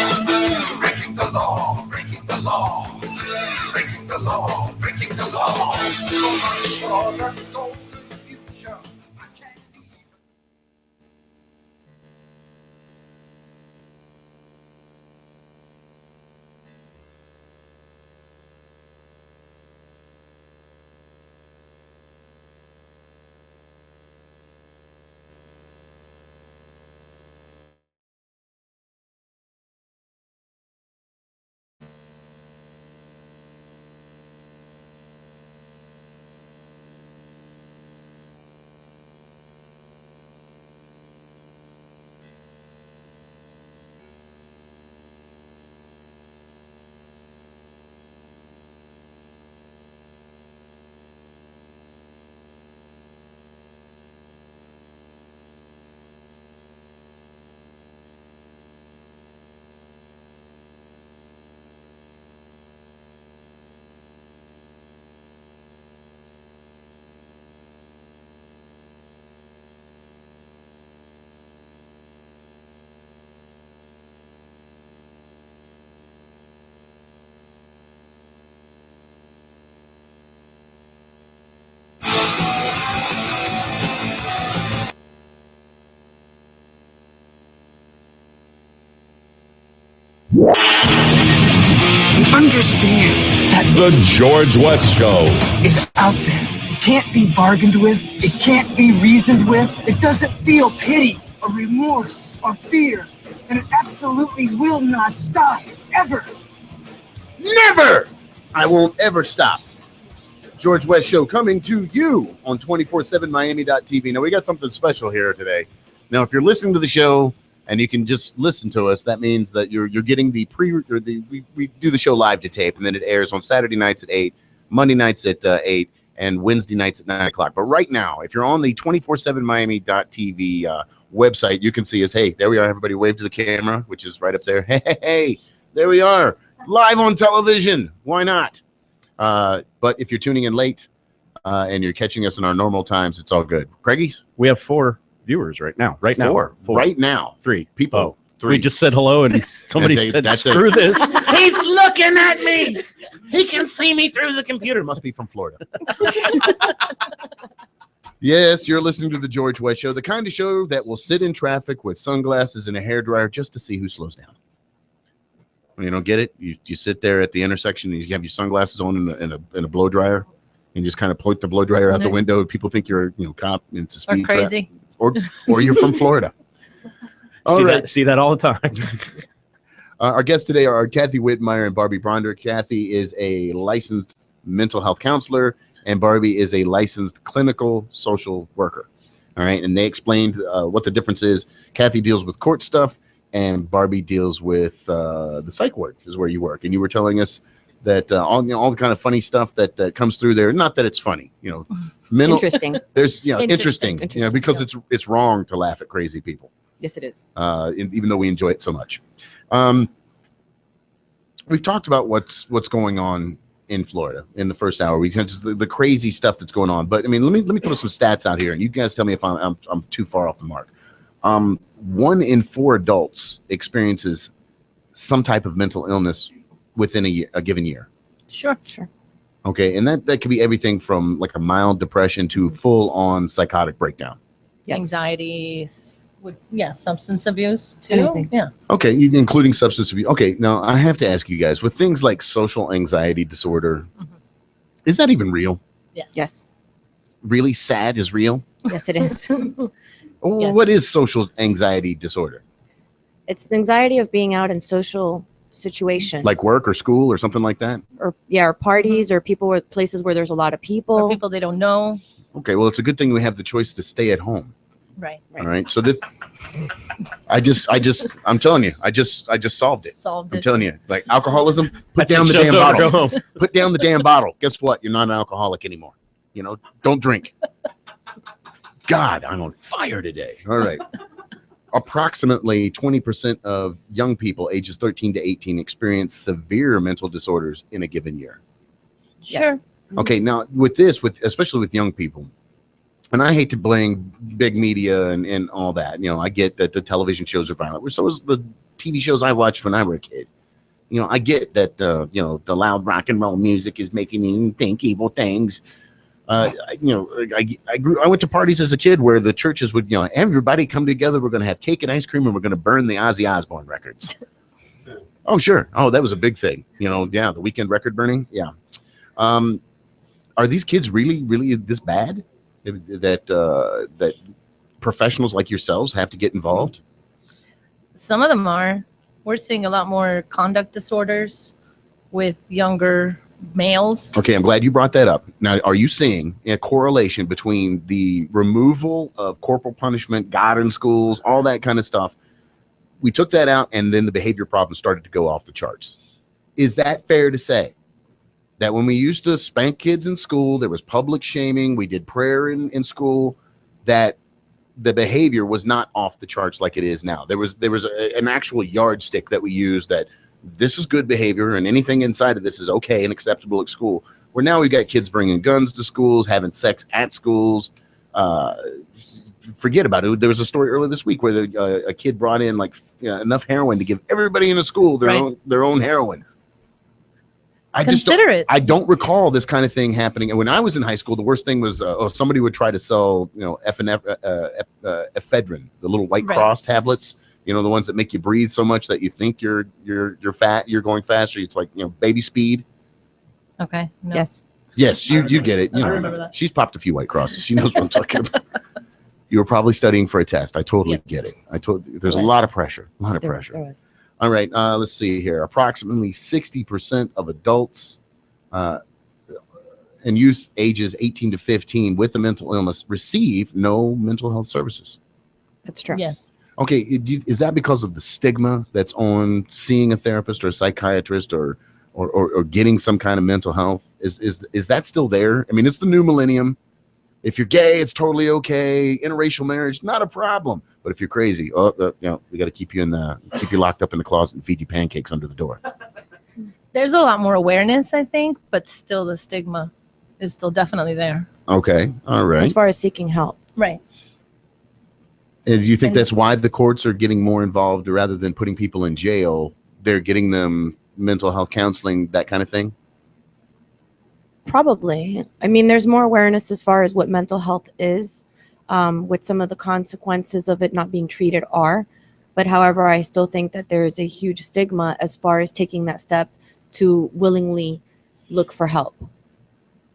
breaking the law, breaking the law, breaking the law, breaking the law. So much for the golden future. I can't even. Understand that The George West Show. is out there. It can't be bargained with. It can't be reasoned with. It doesn't feel pity or remorse or fear. And it absolutely will not stop, ever. Never! I won't ever stop. George West Show coming to you on 247miami.tv. Now, we got something special here today. Now, if you're listening to the show and you can just listen to us, that means that you're getting we do the show live to tape, and then it airs on Saturday nights at 8, Monday nights at 8, and Wednesday nights at 9 o'clock. But right now, if you're on the 247miami.tv website, you can see us. Hey, there we are. Everybody wave to the camera, which is right up there. Hey, there we are. Live on television. Why not? But if you're tuning in late and you're catching us in our normal times, it's all good. Craigies? We have 4 viewers right now. Right now. Four. Right now. 3 people. Oh, 3. we just said hello and somebody said, that's screw it. this. He's looking at me. He can see me through the computer. Must be from Florida. Yes, you're listening to the George West Show, the kind of show that will sit in traffic with sunglasses and a hairdryer just to see who slows down. When you don't get it, you sit there at the intersection and you have your sunglasses on in a blow dryer and just kind of point the blow dryer out the window. And people think you're cop into speed Or crazy. or you're from Florida. See that all the time. Our guests today are Kathy Whitmire and Barbie Bronder. Kathy is a licensed mental health counselor, and Barbie is a licensed clinical social worker. All right, and they explained what the difference is. Kathy deals with court stuff, and Barbie deals with the psych ward, is where you work. And you were telling us that all the kind of funny stuff that comes through there. Not that it's funny, mental. Interesting. There's interesting, because it's wrong to laugh at crazy people. Yes, it is. Even though we enjoy it so much. We've talked about what's going on in Florida in the first hour. We just the crazy stuff that's going on. But I mean, let me throw some stats out here, and you guys tell me if I'm too far off the mark. 1 in 4 adults experiences some type of mental illness within a given year. Sure. Okay, and that could be everything from like a mild depression to full on psychotic breakdown. Yes. Anxiety, substance abuse too. Anything. Yeah. Okay, including substance abuse. Okay, now I have to ask you guys, with things like social anxiety disorder, is that even real? Yes. Really sad is real? Yes, it is. What is social anxiety disorder? It's the anxiety of being out in social situations. Like work or school or something like that? Or parties or places where there's a lot of people. Or people they don't know. Okay, well, it's a good thing we have the choice to stay at home. Right. All right. So this, I'm telling you, I just solved it. I'm telling you, like alcoholism, put down the damn bottle. Put down the damn bottle. Guess what? You're not an alcoholic anymore. Don't drink. God, I'm on fire today. All right. Approximately 20% of young people ages 13 to 18 experience severe mental disorders in a given year. Sure. Okay, now especially with young people, and I hate to blame big media and all that. I get that the television shows are violent. So is the TV shows I watched when I was a kid. I get that the loud rock and roll music is making you think evil things. I went to parties as a kid where the churches would, everybody come together. We're going to have cake and ice cream, and we're going to burn the Ozzy Osbourne records. Oh, sure. Oh, that was a big thing. The weekend record burning. Yeah. Are these kids really this bad that professionals like yourselves have to get involved? Some of them are. We're seeing a lot more conduct disorders with younger males. Okay, I'm glad you brought that up. Now, are you seeing a correlation between the removal of corporal punishment, God in schools, all that kind of stuff? We took that out, and then the behavior problems started to go off the charts. Is that fair to say? That when we used to spank kids in school, there was public shaming, we did prayer in school, that the behavior was not off the charts like it is now. There was an actual yardstick that we used that this is good behavior and anything inside of this is okay and acceptable at school. Where now we've got kids bringing guns to schools, having sex at schools. Forget about it. There was a story earlier this week where a kid brought in enough heroin to give everybody in the school their own heroin. I don't recall this kind of thing happening. And when I was in high school, the worst thing was somebody would try to sell, ephedrine, the little white cross tablets. The ones that make you breathe so much that you think you're fat, you're going faster. It's like baby speed. Okay. No. Yes, you get it. I remember that. She's popped a few white crosses. She knows what I'm talking about. You were probably studying for a test. I totally get it. There's a lot of pressure. There was. All right, let's see here. Approximately 60% of adults and youth ages 18 to 15 with a mental illness receive no mental health services. That's true. Yes. Okay, is that because of the stigma that's on seeing a therapist or a psychiatrist or getting some kind of mental health? Is that still there? I mean, it's the new millennium. If you're gay, it's totally okay. Interracial marriage, not a problem. But if you're crazy, we got to keep you locked up in the closet and feed you pancakes under the door. There's a lot more awareness, I think, but still the stigma is still definitely there. Okay, all right. As far as seeking help. Right. And do you think that's why the courts are getting more involved rather than putting people in jail? They're getting them mental health counseling, that kind of thing? Probably. I mean, there's more awareness as far as what mental health is, what some of the consequences of it not being treated are. But however, I still think that there is a huge stigma as far as taking that step to willingly look for help.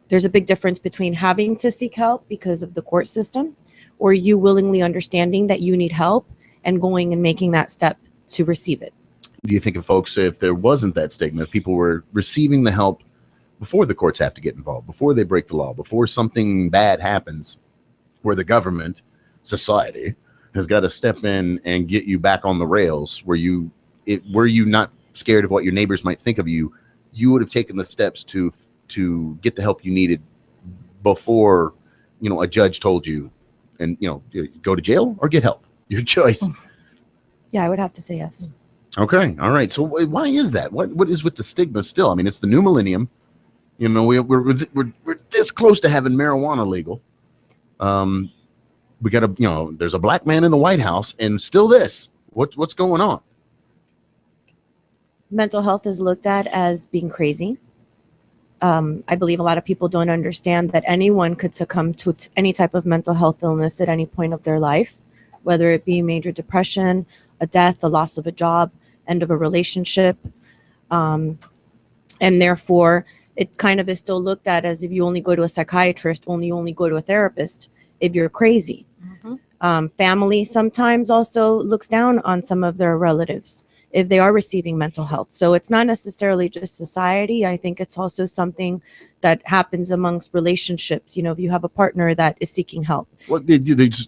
There's a big difference between having to seek help because of the court system or you willingly understanding that you need help and going and making that step to receive it. Do you think of folks, if there wasn't that stigma, if people were receiving the help before the courts have to get involved, before they break the law, before something bad happens, where the government, society, has got to step in and get you back on the rails, were you not scared of what your neighbors might think of you, you would have taken the steps to get the help you needed before, a judge told you, and, go to jail or get help, your choice. Yeah, I would have to say yes. Okay. All right. So why is that? What is with the stigma still? I mean, it's the new millennium. You know, we're this close to having marijuana legal. We got a, you know, there's a black man in the White House, and still this. What's going on? Mental health is looked at as being crazy. I believe a lot of people don't understand that anyone could succumb to any type of mental health illness at any point of their life, whether it be major depression, a death, a loss of a job, end of a relationship. And therefore, it kind of is still looked at as if you only go to a psychiatrist, only go to a therapist if you're crazy. Family sometimes also looks down on some of their relatives if they are receiving mental health. So it's not necessarily just society. I think it's also something that happens amongst relationships. You know, if you have a partner that is seeking help. Well,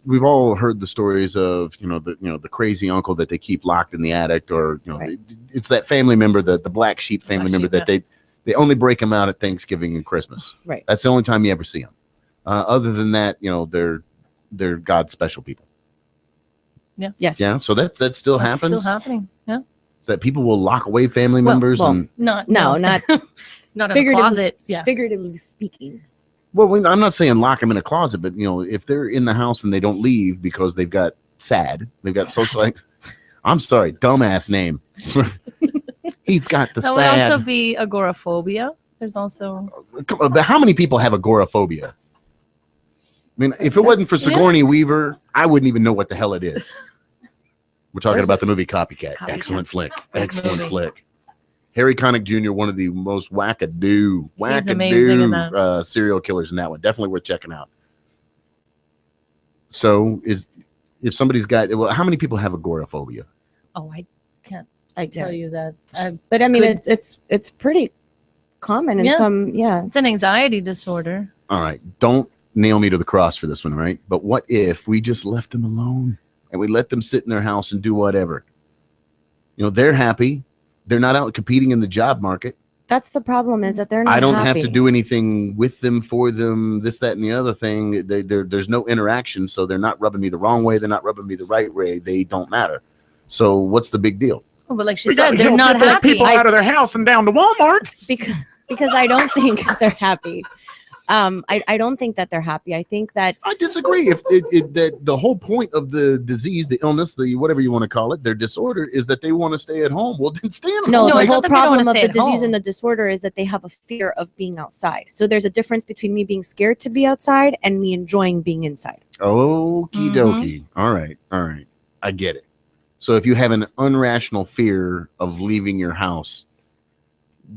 we've all heard the stories of, the crazy uncle that they keep locked in the attic, or, Right. it's that family member, the black sheep family member that they only break them out at Thanksgiving and Christmas. Right. That's the only time you ever see them. Other than that, they're God's special people. Yeah. Yes. Yeah. So that still That's happens. still happening. Yeah. That people will lock away family members and Not not not in a figuratively, closet. Yeah. figuratively speaking. well, I'm not saying lock them in a closet, but if they're in the house and they don't leave because they've got social. I'm sorry, dumbass name. He's got the That would sad. also be agoraphobia. There's also But how many people have agoraphobia? I mean, if it wasn't for Sigourney Weaver, I wouldn't even know what the hell it is. We're talking about the movie Copycat. Excellent flick. Excellent flick. Harry Connick Jr., one of the most wackadoo amazing in that. Serial killers in that one. Definitely worth checking out. So if somebody's got, how many people have agoraphobia? Oh, I can't I tell you that. But I mean, could- it's pretty common in Yeah. some. Yeah. It's an anxiety disorder. All right. Don't nail me to the cross for this one, right? But what if we just left them alone and we let them sit in their house and do whatever? They're happy. They're not out competing in the job market. That's the problem, is that they're not I don't happy. have to do anything with them, for them, this, that, and the other thing. There's no interaction, so they're not rubbing me the wrong way. They're not rubbing me the right way. They don't matter. So what's the big deal? Oh, but like she said, they're not happy. Out of their house and down to Walmart. because I don't think they're happy. I don't think that they're happy. I think that I disagree. If that the whole point of the disease, the illness, the whatever you want to call it, their disorder is that they want to stay at home. Well, then stay at home. No, the it's whole not that they don't problem wanna of stay the at disease home. and the disorder is that they have a fear of being outside. So there's a difference between me being scared to be outside and me enjoying being inside. Okie dokie. All right. I get it. So if you have an irrational fear of leaving your house,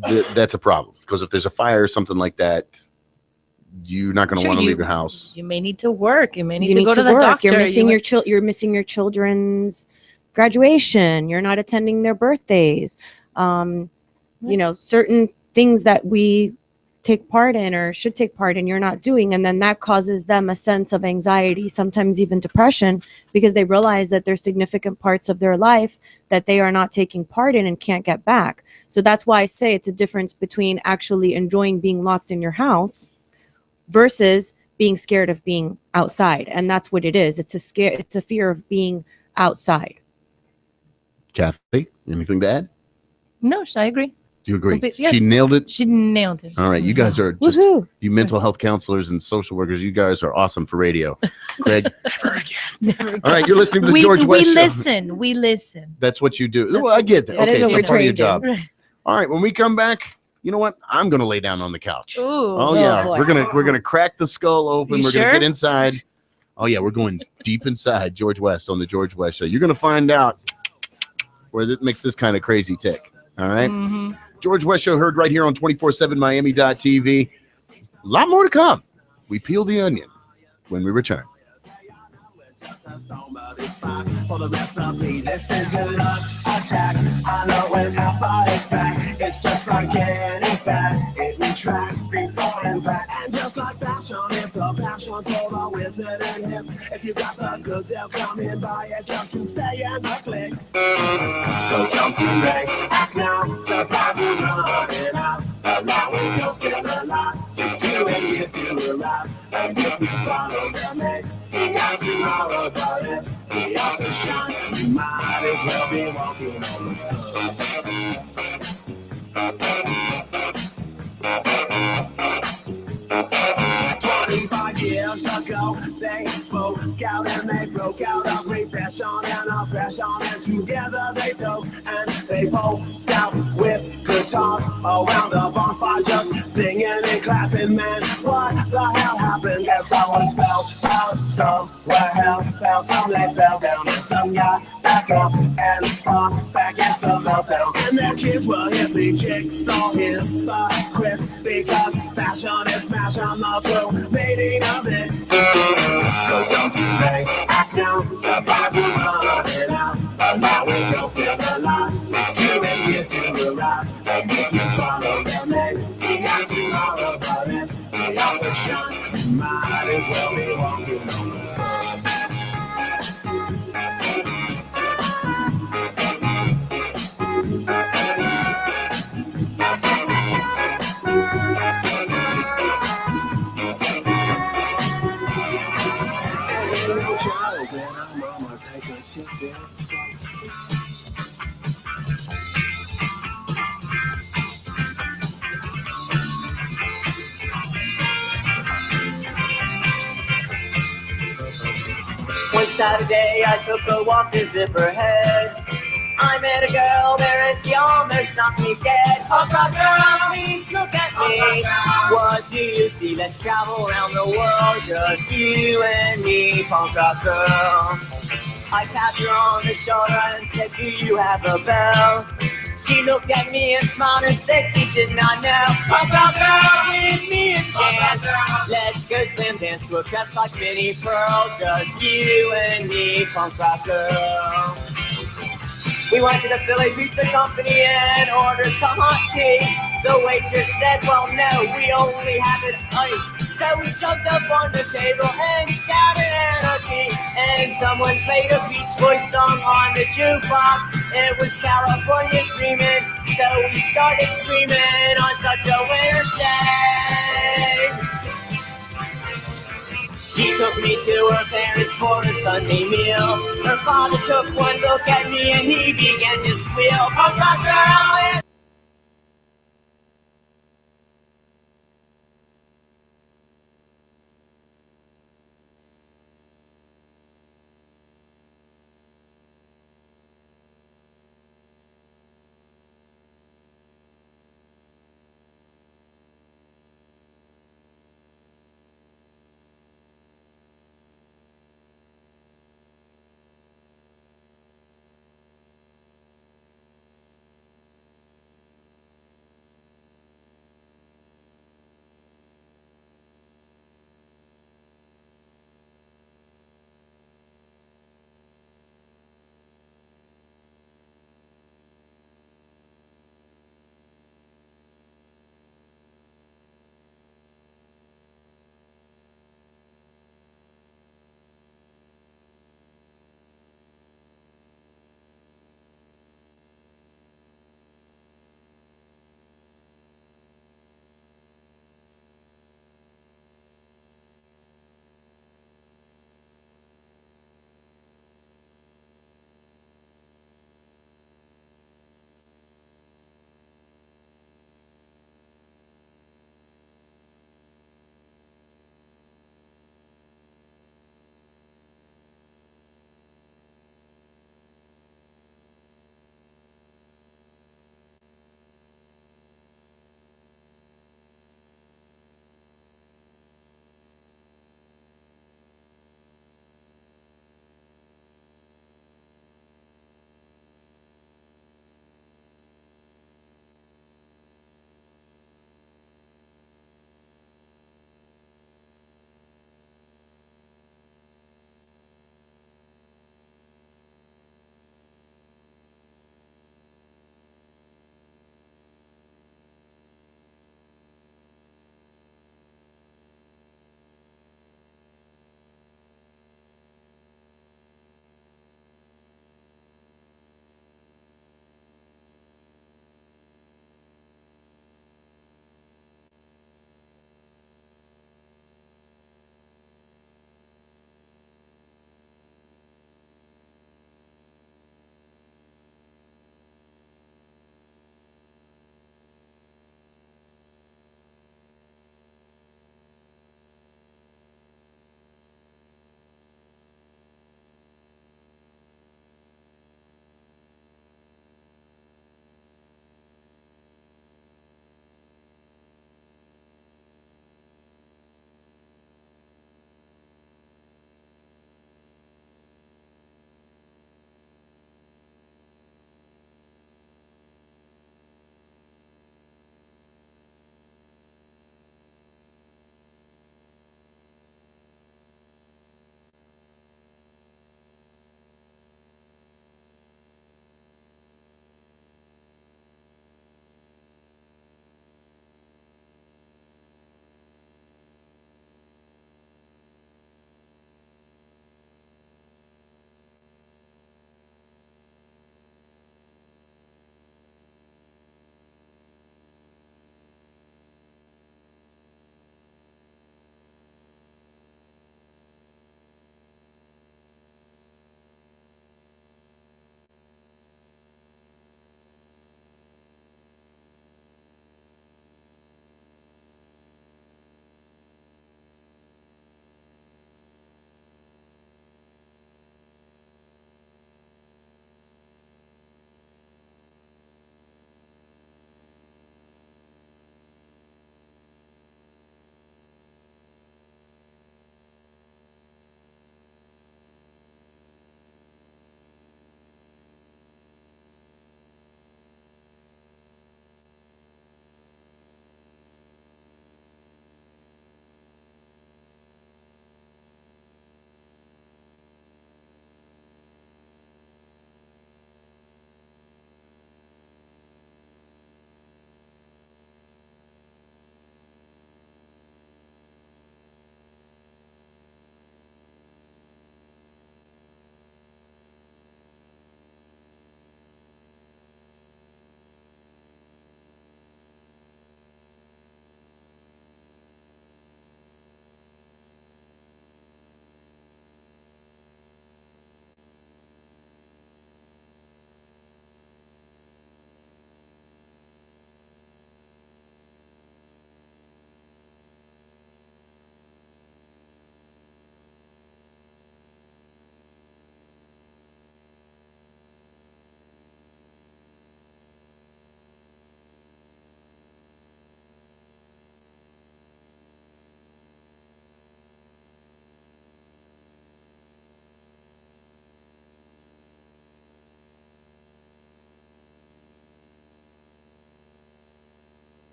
that's a problem. Because if there's a fire or something like that, you're not going to Sure, want to you- leave your house. You may need to work. You may need You to need go to the work. doctor. You're missing You- you're missing your children's graduation. You're not attending their birthdays. Certain things that we take part in or should take part in, you're not doing. And then that causes them a sense of anxiety, sometimes even depression, because they realize that there's significant parts of their life that they are not taking part in and can't get back. So that's why I say it's a difference between actually enjoying being locked in your house versus being scared of being outside. And that's what it is. It's a fear of being outside. Kathy, anything to add? No, I agree. Do you agree? But yes. She nailed it. She nailed it. All right, you guys are just Woohoo! you mental health counselors and social workers. You guys are awesome for radio. Craig, Never again. all right, you're listening to the we, George West we Show. listen. We listen. That's what you do. That's Well, I what get we that. do. That is Okay, what so we're part of your trained in. job. All right, when we come back, you know what? I'm going to lay down on the couch. Ooh. Oh yeah, boy. we're gonna crack the skull open. You We're gonna sure? get inside. Oh yeah, we're going deep inside George West on the George West Show. You're gonna find out where it makes this kind of crazy tick. All right, Mhm. George West Show heard right here on 247miami.tv. A lot more to come. We peel the onion when we return. For the rest of me, this is a love attack. I know when our body's back, it's just like any fat. It retracts before and back. And just like fashion, it's a passion for the withered and hip. If you got the goods, they'll come in by it just to stay in the click. So don't delay, act now, surprise and running out. Along with your skin a lot, 6 to 8 years to arrive. And if you follow the man, he got tomorrow, but if he out the shine, you might as well be walking on the sun. folk out with guitars around a bonfire, just singing and clapping. Man, what the hell happened? Guess I was spellbound somewhere hellbound. Some they fell down and some got back up and fought back against the meltdown. And their kids were hippie chicks, all hypocrites, because fashion is smash on the true meaning of it. So don't delay, act now, surprise and run it out. But now we don't skip the line, 6 to 8 years to arrive. And if you follow them, we got tomorrow. But if we always shine, might as well be walking on the sun. One Saturday I took a walk in Zipperhead. I met a girl there and she almost knocked me dead. Oh, girl, please look at me. What do you see? Let's travel around the world, just you and me, punk rock girl. I tapped her on the shoulder and said, do you have a bell? She looked at me and smiled and said she did not know. Punk rock girl, give me a chance. Let's go slam dance to a dress like Minnie Pearl, just you and me, punk rock girl. We went to the Philly Pizza Company and ordered some hot tea. The waitress said, well, no, we only have it iced. So we jumped up on the table and shouted anarchy. And someone played a Beach Boys song on the jukebox. It was California Dreamin', so we started screaming on such a winter's day. She took me to her parents for a Sunday meal. Her father took one look at me and he began to squeal. Punk rock girl,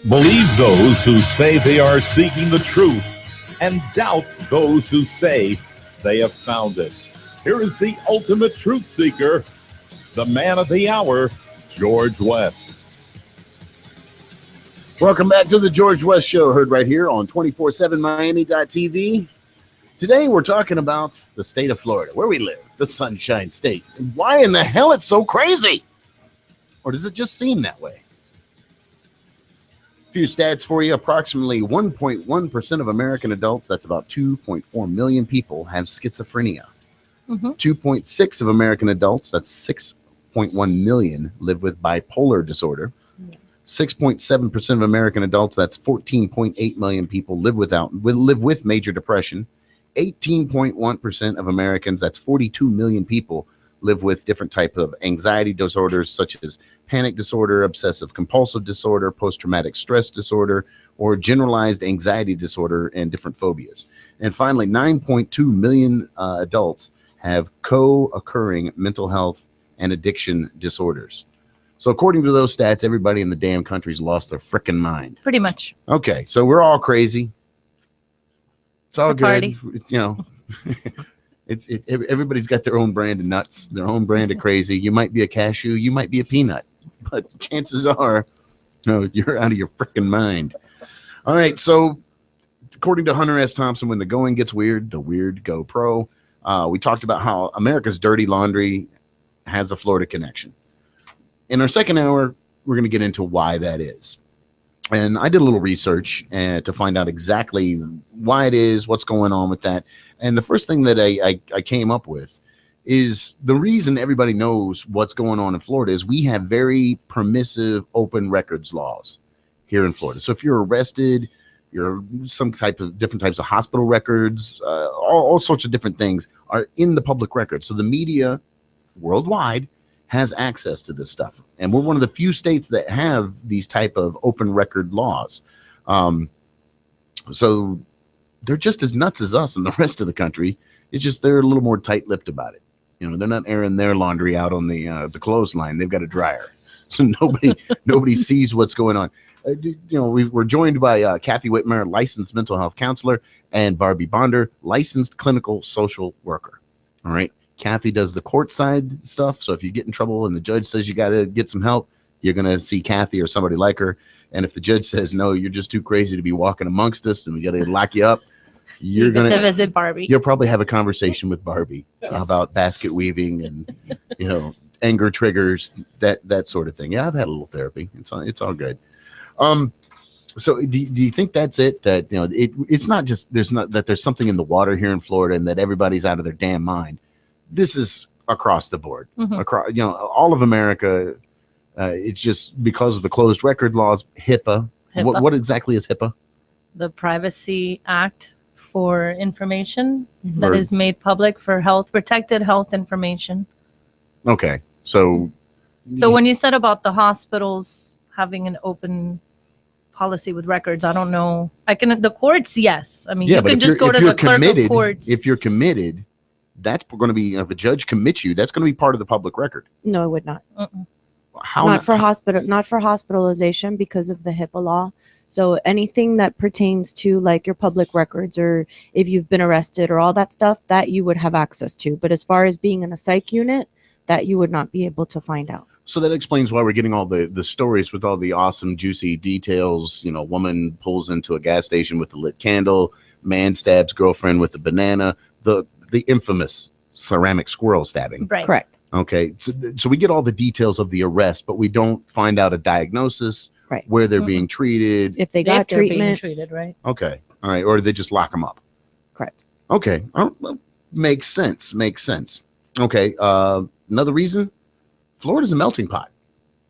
Believe those who say they are seeking the truth, and doubt those who say they have found it. Here is the ultimate truth seeker, the man of the hour, George West. Welcome back to the George West Show, heard right here on 247miami.tv. Today we're talking about the state of Florida, where we live, the Sunshine State, and why in the hell it's so crazy. Or does it just seem that way? A few stats for you. Approximately 1.1% of American adults, that's about 2.4 million people, have schizophrenia. 2.6 of American adults, that's 6.1 million, live with bipolar disorder. 6.7% of American adults, that's 14.8 million people, live with major depression. 18.1% of Americans, that's 42 million people, live with different type of anxiety disorders such as panic disorder, obsessive compulsive disorder, post-traumatic stress disorder, or generalized anxiety disorder, and different phobias. And finally, 9.2 million adults have co-occurring mental health and addiction disorders. So according to those stats, everybody in the damn country's lost their frickin' mind. Pretty much. Okay, so we're all crazy. It's all good. Party. You know, everybody's got their own brand of nuts, their own brand of crazy. You might be a cashew, you might be a peanut, but chances are, no, you're out of your frickin' mind. All right, so according to Hunter S. Thompson, when the going gets weird, the weird go pro. We talked about how America's dirty laundry has a Florida connection. In our second hour, we're going to get into why that is. And I did a little research to find out exactly why it is, what's going on with that. And the first thing that I came up with is the reason everybody knows what's going on in Florida is we have very permissive open records laws here in Florida. So if you're arrested, you're some type of different types of hospital records, all sorts of different things are in the public record. So the media worldwide has access to this stuff. And we're one of the few states that have these type of open record laws. So they're just as nuts as us and the rest of the country. It's just they're a little more tight-lipped about it. You know, they're not airing their laundry out on the clothesline. They've got a dryer. So nobody sees what's going on. You know, we're joined by Kathy Whitmer, licensed mental health counselor, and Barbie Bonder, licensed clinical social worker. All right. Kathy does the courtside stuff. So if you get in trouble and the judge says you got to get some help, you're going to see Kathy or somebody like her. And if the judge says, no, you're just too crazy to be walking amongst us and we got to lock you up, you're going to visit Barbie. You'll probably have a conversation with Barbie about basket weaving and, you know, anger triggers, that sort of thing. Yeah, I've had a little therapy. It's all good. So do you think that's it? That, you know, it's not just there's something in the water here in Florida and that everybody's out of their damn mind. This is across the board, across, you know, all of America. It's just because of the closed record laws, HIPAA. What exactly is HIPAA? The Privacy Act for information that is made public for protected health information. Okay, so when you said about the hospitals having an open policy with records, I don't know. The courts, yes. I mean, you can just go to the clerk of courts. If you're committed, that's going to be, if a judge commits you, that's going to be part of the public record. No, it would not. How not for hospitalization because of the HIPAA law. So anything that pertains to like your public records or if you've been arrested or all that stuff, that you would have access to. But as far as being in a psych unit, that you would not be able to find out. So that explains why we're getting all the stories with all the awesome, juicy details. You know, woman pulls into a gas station with a lit candle, man stabs girlfriend with a banana, the infamous ceramic squirrel stabbing. Right. Correct. Okay. So we get all the details of the arrest, but we don't find out a diagnosis, right, where they're being treated. If they got treatment. Being treated, right? Okay. All right. Or they just lock them up. Correct. Okay. Makes sense. Okay. Another reason, Florida's a melting pot.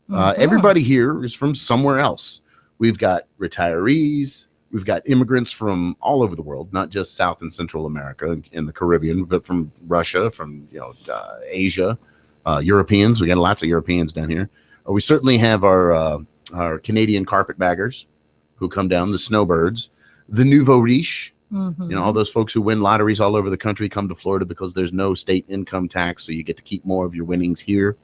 Everybody here is from somewhere else. We've got retirees. We've got immigrants from all over the world, not just South and Central America and the Caribbean, but from Russia, from Asia, Europeans. We got lots of Europeans down here. We certainly have our Canadian carpetbaggers who come down, the snowbirds, the nouveau riche. You know, all those folks who win lotteries all over the country come to Florida because there's no state income tax, so you get to keep more of your winnings here.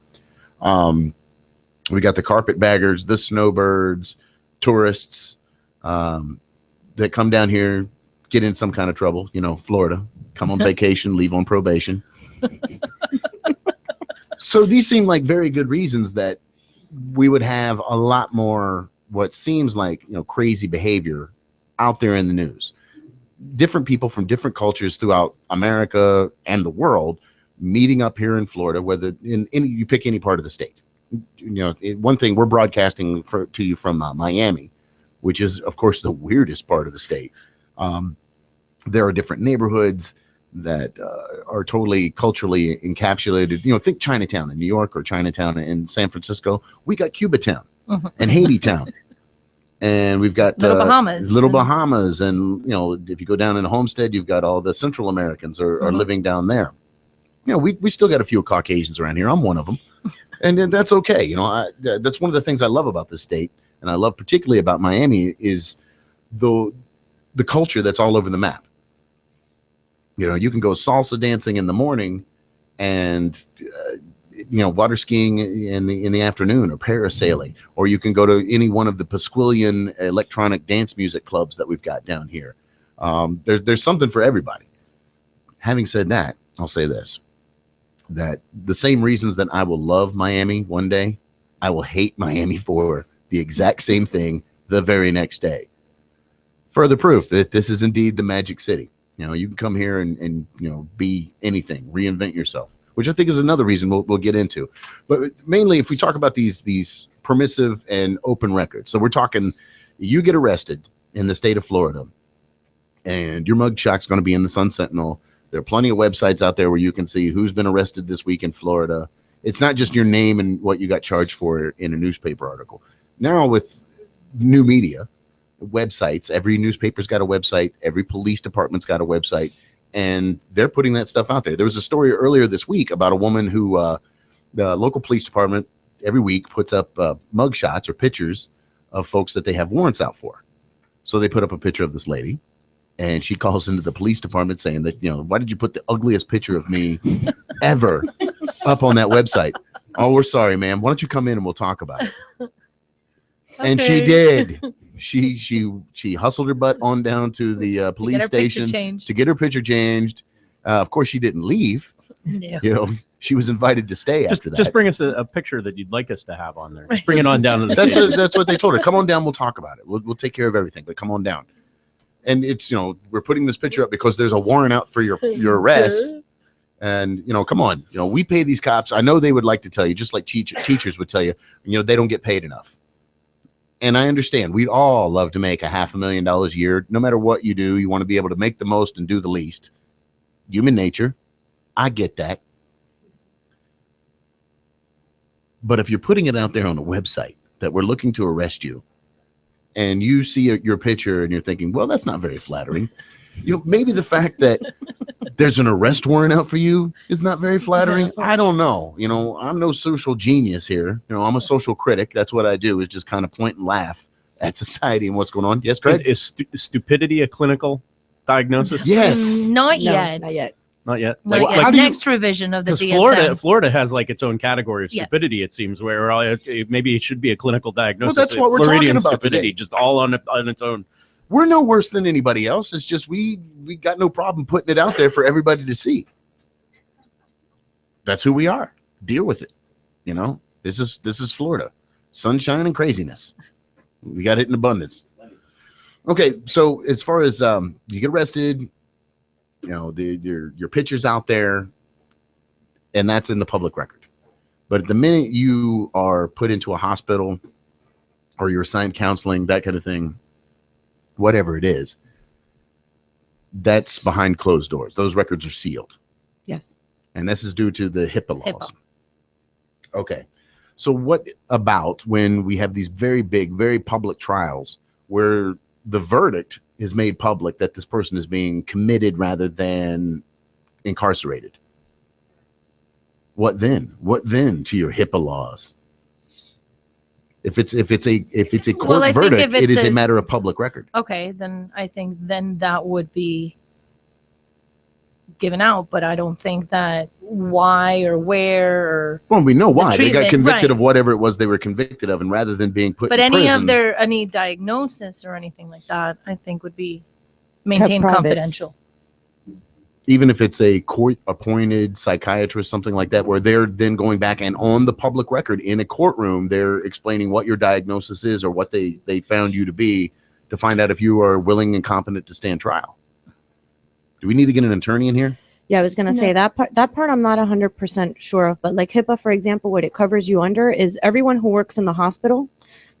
We got the carpetbaggers, the snowbirds, tourists that come down here, get in some kind of trouble. Florida, come on vacation, leave on probation. So these seem like very good reasons that we would have a lot more what seems like crazy behavior out there in the news. Different people from different cultures throughout America and the world meeting up here in Florida, whether you pick any part of the state. One thing, we're broadcasting to you from Miami, which is, of course, the weirdest part of the state. There are different neighborhoods that are totally culturally encapsulated. Think Chinatown in New York or Chinatown in San Francisco. We got Cubatown and Haiti Town. And we've got Little Bahamas. And, if you go down in Homestead, you've got all the Central Americans are living down there. We still got a few Caucasians around here. I'm one of them. And that's okay. That's one of the things I love about this state. And I love particularly about Miami is the culture that's all over the map. You can go salsa dancing in the morning and, water skiing in the afternoon or parasailing, or you can go to any one of the Pasquillian electronic dance music clubs that we've got down here. There's something for everybody. Having said that, I'll say this, that the same reasons that I will love Miami one day, I will hate Miami for the exact same thing the very next day. Further proof that this is indeed the Magic City. You can come here and be anything, reinvent yourself, which I think is another reason we'll get into. But mainly, if we talk about these permissive and open records, so we're talking, you get arrested in the state of Florida, and your mugshot's going to be in the Sun Sentinel. There are plenty of websites out there where you can see who's been arrested this week in Florida. It's not just your name and what you got charged for in a newspaper article. Now with new media, websites, every newspaper's got a website, every police department's got a website, and they're putting that stuff out there. There was a story earlier this week about a woman who the local police department every week puts up mugshots or pictures of folks that they have warrants out for. So they put up a picture of this lady, and she calls into the police department saying that, why did you put the ugliest picture of me ever up on that website? Oh, we're sorry, ma'am. Why don't you come in and we'll talk about it? Okay. And she did. She hustled her butt on down to the police station to get her picture changed. Of course, she didn't leave. No. She was invited to stay after that. Just bring us a picture that you'd like us to have on there. Just bring it on down to the station. That's what they told her. Come on down. We'll talk about it. We'll take care of everything, but come on down. And it's, we're putting this picture up because there's a warrant out for your arrest. And, come on, we pay these cops. I know they would like to tell you, just like teachers would tell you, they don't get paid enough. And I understand we'd all love to make $500,000 a year. No matter what you do, you want to be able to make the most and do the least. Human nature. I get that. But if you're putting it out there on a website that we're looking to arrest you, and you see your picture and you're thinking, well, that's not very flattering. Maybe the fact that there's an arrest warrant out for you is not very flattering. I don't know. I'm no social genius here. I'm a social critic. That's what I do, is just kind of point and laugh at society and what's going on. Yes, Greg? Is stupidity a clinical diagnosis? Yes. Not yet. Not yet. Not yet. Like next revision of the DSM. Florida has like its own category of stupidity. It seems where maybe it should be a clinical diagnosis. Well, that's what we're talking about today. Just all on its own. We're no worse than anybody else. It's just we got no problem putting it out there for everybody to see. That's who we are. Deal with it. This is Florida. Sunshine and craziness. We got it in abundance. Okay, so as far as you get arrested, your picture's out there, and that's in the public record. But the minute you are put into a hospital or you're assigned counseling, that kind of thing, whatever it is, that's behind closed doors. Those records are sealed. Yes. And this is due to the HIPAA laws. Okay. So what about when we have these very big, very public trials where the verdict is made public that this person is being committed rather than incarcerated? What then? What then to your HIPAA laws? If it's a court verdict, it is a matter of public record. Okay, then I think that would be given out, but I don't think that why or where or well, we know why they got treatment, convicted right. of whatever it was they were convicted of, and rather than being put But in any prison, of their any diagnosis or anything like that, I think would be maintained private. confidential. even if it's a court-appointed psychiatrist, something like that, where they're then going back and on the public record in a courtroom, they're explaining what your diagnosis is or what they found you to be to find out if you are willing and competent to stand trial. Do we need to get an attorney in here? Yeah, I was going to say that part I'm not 100% sure of, but like HIPAA, for example, what it covers you under is everyone who works in the hospital.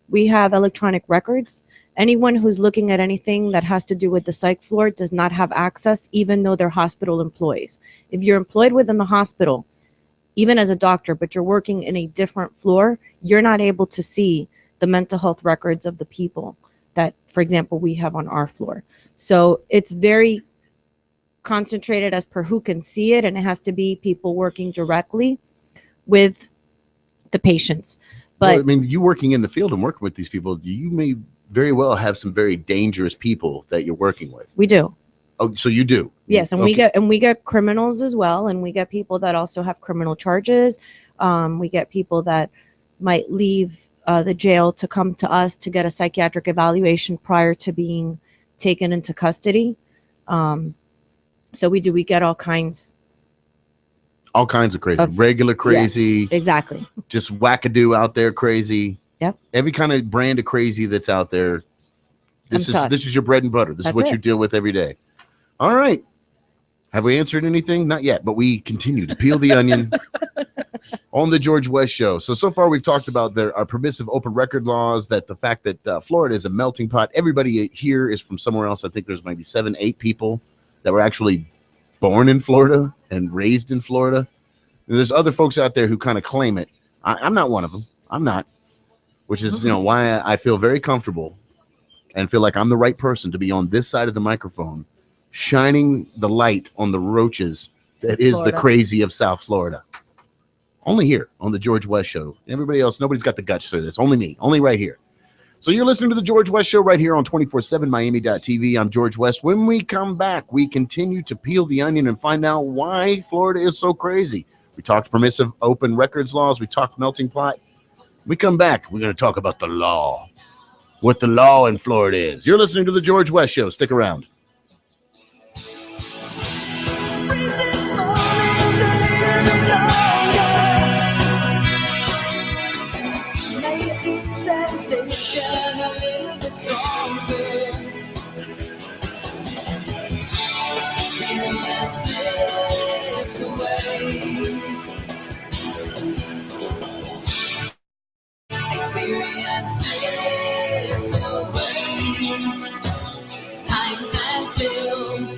We have electronic records. Anyone who's looking at anything that has to do with the psych floor does not have access, even though they're hospital employees. If you're employed within the hospital, even as a doctor, but you're working in a different floor, you're not able to see the mental health records of the people that, for example, we have on our floor. So it's very concentrated as per who can see it, and it has to be people working directly with the patients. But well, I mean, you working in the field and working with these people, you may very well have some very dangerous people that you're working with. we do. Oh, so you do? Yes, and Okay. we get criminals as well, and we get people that also have criminal charges. We get people that might leave the jail to come to us to get a psychiatric evaluation prior to being taken into custody. So we get all kinds. All kinds of crazy, regular crazy, exactly. Just wackadoo out there crazy. Yep. Every kind of brand of crazy that's out there. Comes to us. This is your bread and butter. This is That's what it. you deal with every day. All right. Have we answered anything? Not yet, but we continue to peel the onion on the George West Show. So far we've talked about our permissive open record laws, that the fact that Florida is a melting pot. Everybody here is from somewhere else. I think there's maybe 7, 8 people that were actually born in Florida and raised in Florida. And there's other folks out there who kind of claim it. I'm not one of them. I'm not, which is, why I feel very comfortable and feel like I'm the right person to be on this side of the microphone, shining the light on the roaches that is Florida. the crazy of South Florida. Only here on the George West Show. Everybody else, nobody's got the guts for this. Only me. Only right here. So you're listening to the George West Show right here on 247miami.tv. I'm George West. When we come back, we continue to peel the onion and find out why Florida is so crazy. We talked permissive open records laws. We talked melting pot. When we come back, we're going to talk about the law, what the law in Florida is. You're listening to the George West Show. Stick around. Making sensation a little bit stronger. Experience slips away. Experience slips away. Time stands still.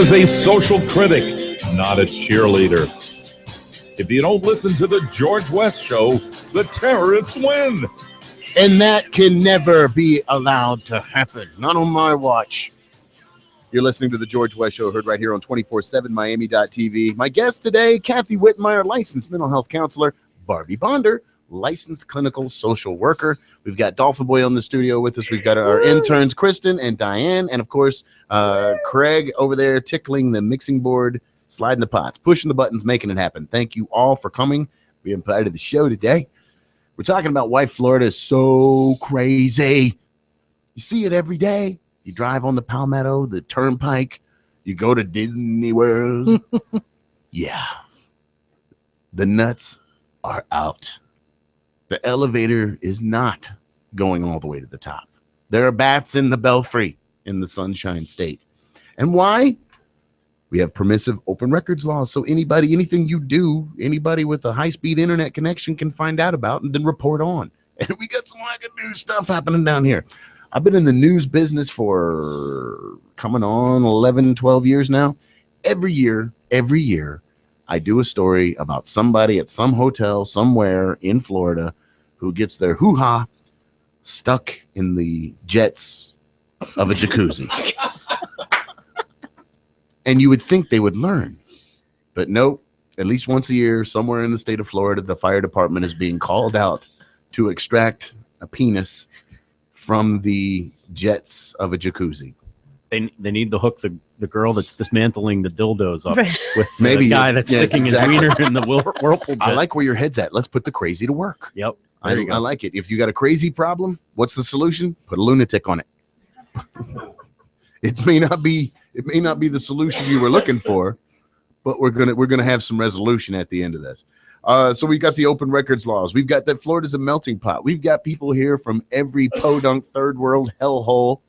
is a social critic, not a cheerleader. If you don't listen to the George West Show, the terrorists win. And that can never be allowed to happen. Not on my watch. You're listening to the George West Show, heard right here on 247miami.tv. My guest today, Kathy Whitmire, licensed mental health counselor, Barbie Bonder, licensed clinical social worker. We've got Dolphin Boy on the studio with us. We've got our interns, Kristen and Diane, and of course, Craig over there tickling the mixing board, sliding the pots, pushing the buttons, making it happen. Thank you all for coming. We invited the show today. We're talking about why Florida is so crazy. You see it every day. You drive on the Palmetto, the Turnpike. You go to Disney World. Yeah. The nuts are out. The elevator is not going all the way to the top. There are bats in the belfry in the Sunshine State. And why? We have permissive open records laws. So anybody, anything you do, anybody with a high-speed internet connection can find out about and then report on. And we got some like new stuff happening down here. I've been in the news business for coming on 11, 12 years now. Every year, I do a story about somebody at some hotel somewhere in Florida who gets their hoo-ha stuck in the jets of a jacuzzi. And you would think they would learn. But nope, at least once a year, somewhere in the state of Florida, the fire department is being called out to extract a penis from the jets of a jacuzzi. They need to hook the girl that's dismantling the dildos up Right. with Maybe the guy that's sticking his wiener in the whirlpool jet. I like where your head's at. Let's put the crazy to work. Yep. I like it. If you got a crazy problem, what's the solution? Put a lunatic on it. It may not be the solution you were looking for, but we're gonna have some resolution at the end of this. So we've got the open records laws. We've got that Florida's a melting pot. We've got people here from every podunk third world hellhole.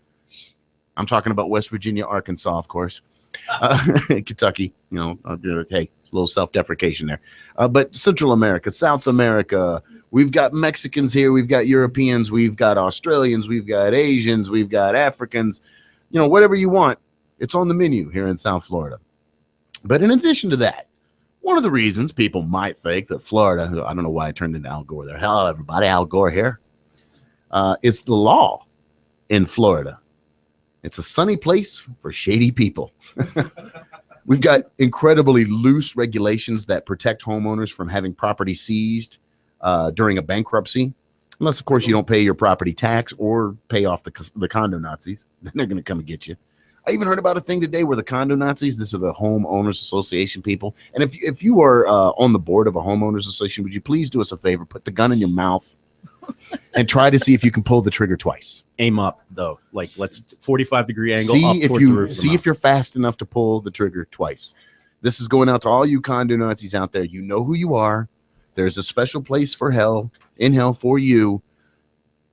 I'm talking about West Virginia, Arkansas, of course, Kentucky. You know, hey, it's a little self-deprecation there. But Central America, South America. We've got Mexicans here. We've got Europeans. We've got Australians. We've got Asians. We've got Africans. You know, whatever you want, it's on the menu here in South Florida. But in addition to that, one of the reasons people might think that Florida, I don't know why I turned into Al Gore there. Hello, everybody. Al Gore here. It's the law in Florida. It's a sunny place for shady people. We've got incredibly loose regulations that protect homeowners from having property seized during a bankruptcy. Unless, of course, you don't pay your property tax or pay off the condo Nazis. Then they're going to come and get you. I even heard about a thing today where the condo Nazis, this are the homeowners association people. And if you are on the board of a homeowners association, would you please do us a favor? Put the gun in your mouth and try to see if you can pull the trigger twice. Aim up, though. Like, let's 45-degree angle See up if towards the roof. see if you're fast enough to pull the trigger twice. This is going out to all you condo Nazis out there. You know who you are. There's a special place for hell for you.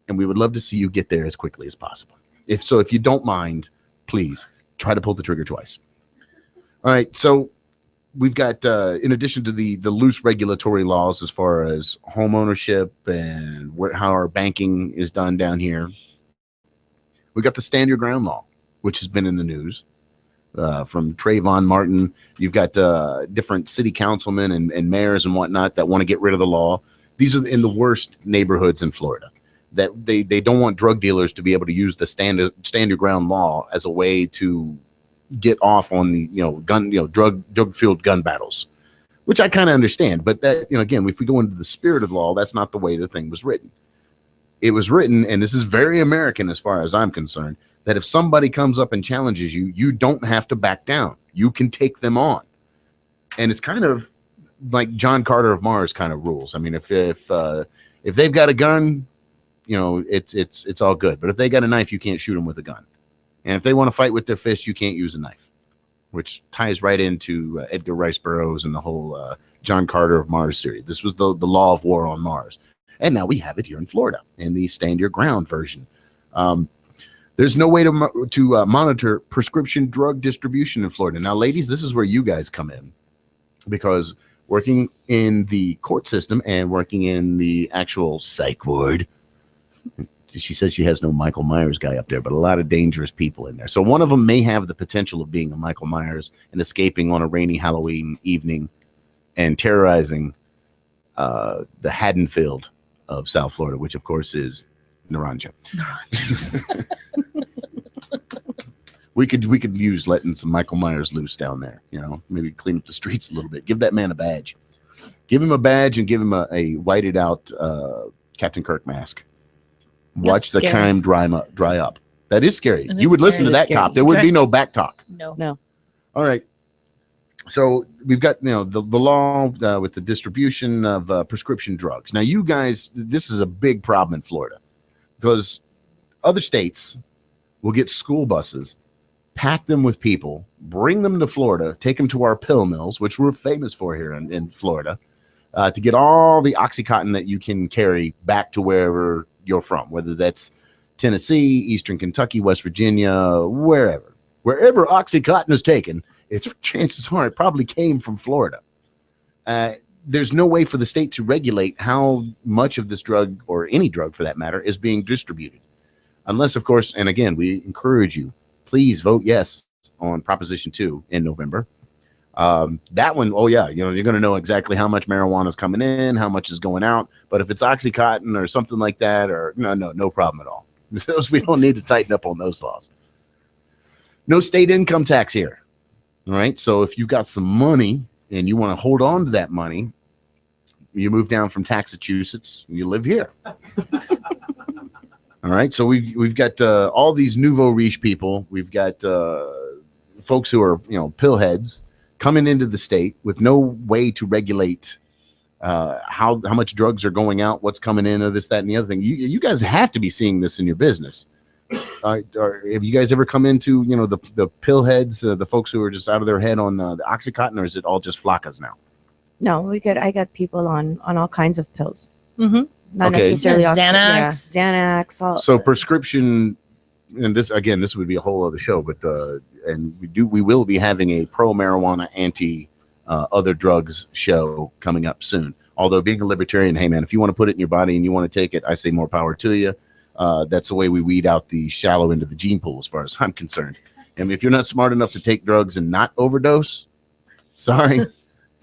And we would love to see you get there as quickly as possible. If you don't mind, please try to pull the trigger twice. All right. So we've got, in addition to the loose regulatory laws as far as home ownership and how our banking is done down here, we got the Stand Your Ground law, which has been in the news from Trayvon Martin. You've got different city councilmen and mayors and whatnot that want to get rid of the law. These are in the worst neighborhoods in Florida. That they don't want drug dealers to be able to use the stand your ground law as a way to get off on the drug fueled gun battles, which I kind of understand. But that, again, if we go into the spirit of the law, that's not the way the thing was written. It was written, and this is very American as far as I'm concerned, that if somebody comes up and challenges you, you don't have to back down. You can take them on, and it's kind of like John Carter of Mars kind of rules. I mean, if they've got a gun, it's all good. But if they got a knife, you can't shoot them with a gun. And if they want to fight with their fists, you can't use a knife, which ties right into Edgar Rice Burroughs and the whole John Carter of Mars series. This was the law of war on Mars. And now we have it here in Florida in the Stand Your Ground version. There's no way to monitor prescription drug distribution in Florida. Now, ladies, this is where you guys come in, because working in the court system and working in the actual psych ward, She says she has no Michael Myers guy up there, but a lot of dangerous people in there. So one of them may have the potential of being a Michael Myers and escaping on a rainy Halloween evening and terrorizing the Haddonfield of South Florida, which of course is Naranja. We could use letting some Michael Myers loose down there, maybe clean up the streets a little bit. Give that man a badge. Give him a badge and give him a whited out Captain Kirk mask. Watch the crime dry up. That is scary. You would listen to that cop. There would be no back talk. No. All right. So we've got the law with the distribution of prescription drugs. Now, you guys, this is a big problem in Florida because other states will get school buses, pack them with people, bring them to Florida, take them to our pill mills, which we're famous for here in Florida, to get all the Oxycontin that you can carry back to wherever you're from, whether that's Tennessee, Eastern Kentucky, West Virginia, wherever Oxycontin is taken, its chances are it probably came from Florida. There's no way for the state to regulate how much of this drug, or any drug for that matter, is being distributed. Unless, of course, and again, we encourage you, please vote yes on Proposition 2 in November. That one, you're going to know exactly how much marijuana is coming in, how much is going out. But if it's Oxycontin or something like that, or no problem at all. We don't need to tighten up on those laws. No state income tax here. All right. So if you've got some money and you want to hold on to that money, you move down from Massachusetts and you live here. All right. So we've got all these nouveau riche people. We've got folks who are pill heads coming into the state with no way to regulate how much drugs are going out, what's coming in, or this, that, and the other thing. You guys have to be seeing this in your business. Have you guys ever come into the pill heads, the folks who are just out of their head on the Oxycontin, or is it all just flacas now? No, I got people on all kinds of pills. Mm-hmm. Not necessarily Xanax. Xanax. So prescription, and this would be a whole other show, but and we will be having a pro marijuana, anti other drugs show coming up soon. Although being a libertarian, hey man, if you want to put it in your body and you want to take it, I say more power to you. That's the way we weed out the shallow end of the gene pool, as far as I'm concerned. And if you're not smart enough to take drugs and not overdose, sorry,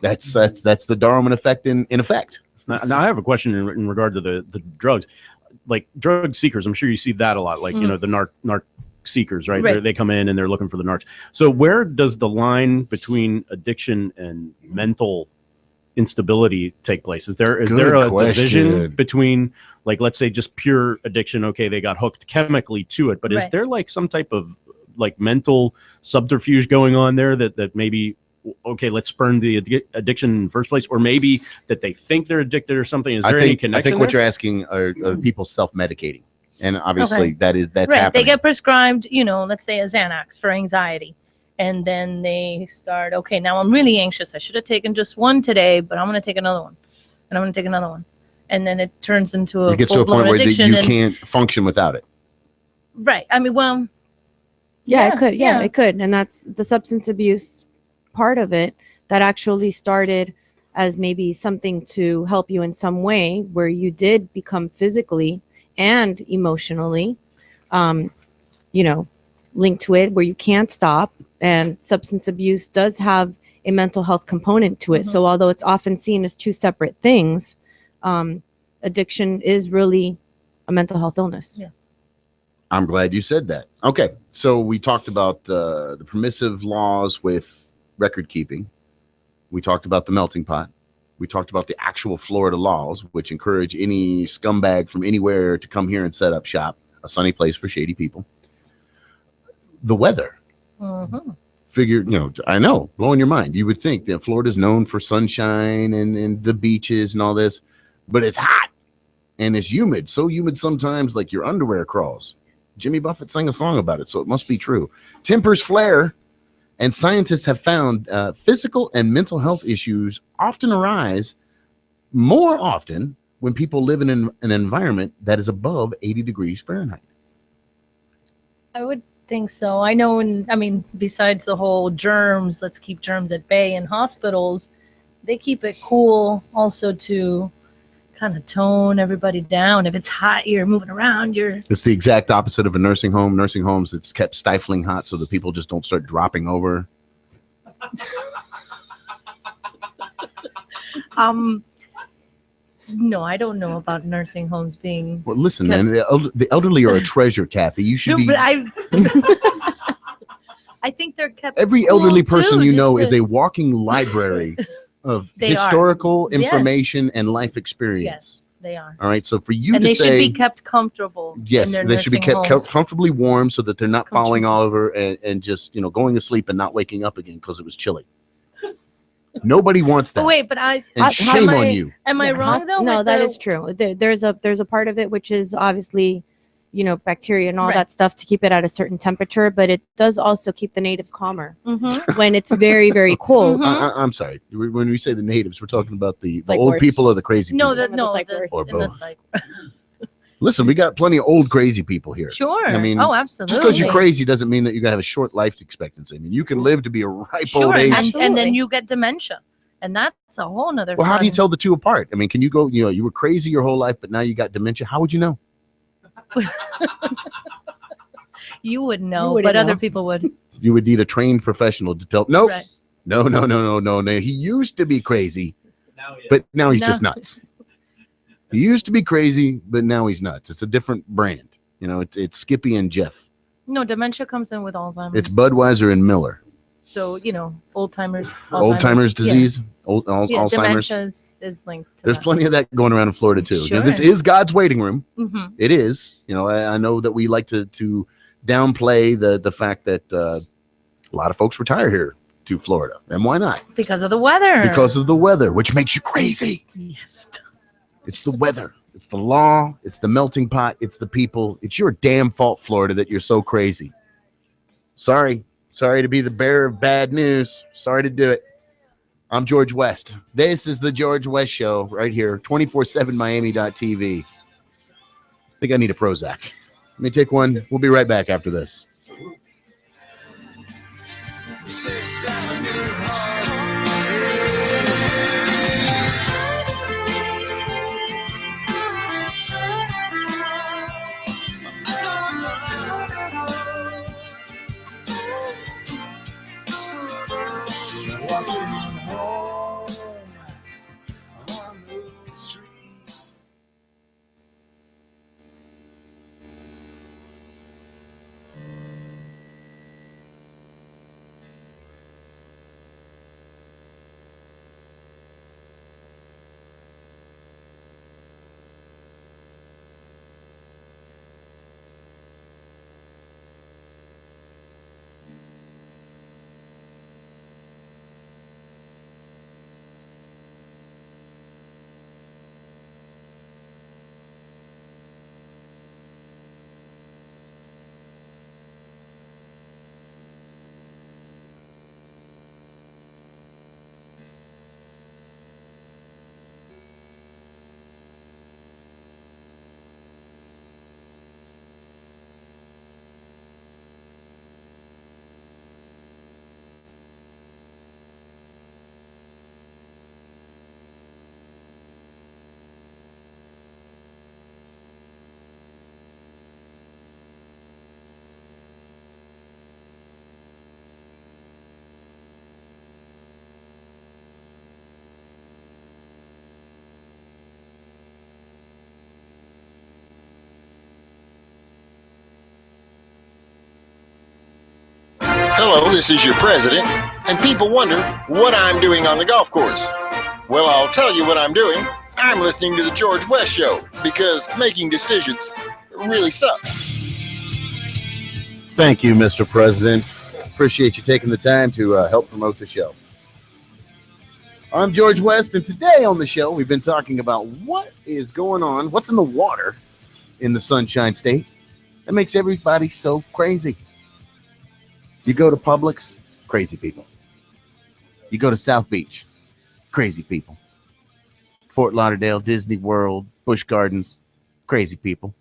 that's the Darwin effect in effect. Now I have a question in regard to the drugs, like drug seekers. I'm sure you see that a lot, like the narc seekers, right? They come in and they're looking for the narcs. So where does the line between addiction and mental instability take place? Is there a division between, like, let's say just pure addiction? Okay, they got hooked chemically to it, but is there like some type of like mental subterfuge going on there that maybe, okay, let's spurn the addiction in the first place, or maybe that they think they're addicted or something? Is there any connection? I think what you're asking are people self-medicating, and obviously that's happening. They get prescribed, let's say a Xanax for anxiety, and then they start, okay, now I'm really anxious. I should have taken just one today, but I'm going to take another one, and I'm going to take another one, and then it turns into a full-blown addiction. You can't function without it. Right. I mean, well, it could. Yeah, it could, and that's the substance abuse part of it that actually started as maybe something to help you in some way, where you did become physically and emotionally linked to it, where you can't stop. And substance abuse does have a mental health component to it. So although it's often seen as two separate things, addiction is really a mental health illness. Yeah. I'm glad you said that. Okay, so we talked about the permissive laws with record keeping. We talked about the melting pot. We talked about the actual Florida laws, which encourage any scumbag from anywhere to come here and set up shop, a sunny place for shady people. The weather. Figure, I know, blowing your mind. You would think that Florida's known for sunshine and the beaches and all this, but it's hot and it's humid. So humid sometimes like your underwear crawls. Jimmy Buffett sang a song about it, so it must be true. Tempers flare, and scientists have found physical and mental health issues often arise more often when people live in an environment that is above 80 degrees Fahrenheit. I would think so. I know, besides the whole germs, let's keep germs at bay in hospitals, they keep it cool also to kind of tone everybody down. If it's hot, you're moving around. It's the exact opposite of a nursing home. Nursing homes, it's kept stifling hot so that people just don't start dropping over. No, I don't know about nursing homes being. Well, listen, man, the elderly are a treasure, Kathy. You should No, be. but I think they're kept. Every cool, elderly person too, you just know to- is a walking library of They are. historical Yes. information and life experience. Yes, they are. All right, so for you And to they say, should be kept comfortable. yes, in their they should be nursing kept homes. comfortably warm so that they're not falling over and just going to sleep and not waking up again because it was chilly. Nobody wants that. Oh, wait, but And shame on you. Am I wrong though? No, with that the- is true. There's a part of it which is obviously, bacteria and all Right. that stuff to keep it at a certain temperature, but it does also keep the natives calmer Mhm. when it's very, very cold. I'm sorry. When we say the natives, we're talking about the Psych old ward. people or the crazy No, people. Or in the both. psych. Listen, we got plenty of old crazy people here. Sure. I mean, Oh, just because you're absolutely. crazy doesn't mean that you're gonna have a short life expectancy. I mean, you can live to be a ripe Sure, old age. and then you get dementia, and that's a whole nother. Well, how do you fun- tell the two apart? I mean, can you go? You were crazy your whole life, but now you got dementia. How would you know? You would know, wouldn't but other know. people would. You would need a trained professional to tell. Nope. Right. No. He used to be crazy, but now he's just No. nuts. He used to be crazy, but now he's nuts. It's a different brand. It's Skippy and Jeff. No, dementia comes in with Alzheimer's. It's Budweiser and Miller. So old timers. Old timers disease. Alzheimer's. Dementia is linked to There's that. plenty of that going around in Florida too. Now, this Sure. is God's waiting room. Mhm. It is. I know that we like to downplay the fact that a lot of folks retire here to Florida, and why not? Because of the weather. Because of the weather, which makes you crazy. Yes. It's the weather. It's the law. It's the melting pot. It's the people. It's your damn fault, Florida, that you're so crazy. Sorry to be the bearer of bad news. Sorry to do it. I'm George West. This is the George West Show right here, 24/7 Miami.tv. I think I need a Prozac. Let me take one. We'll be right back after this. Walking home on the streets. Hello, this is your president, and people wonder what I'm doing on the golf course. Well, I'll tell you what I'm doing. I'm listening to the George West Show because making decisions really sucks. Thank you, Mr. President. Appreciate you taking the time to help promote the show. I'm George West, and today on the show, we've been talking about what is going on, what's in the water in the Sunshine State that makes everybody so crazy. You go to Publix, crazy people. You go to South Beach, crazy people. Fort Lauderdale, Disney World, Busch Gardens, crazy people.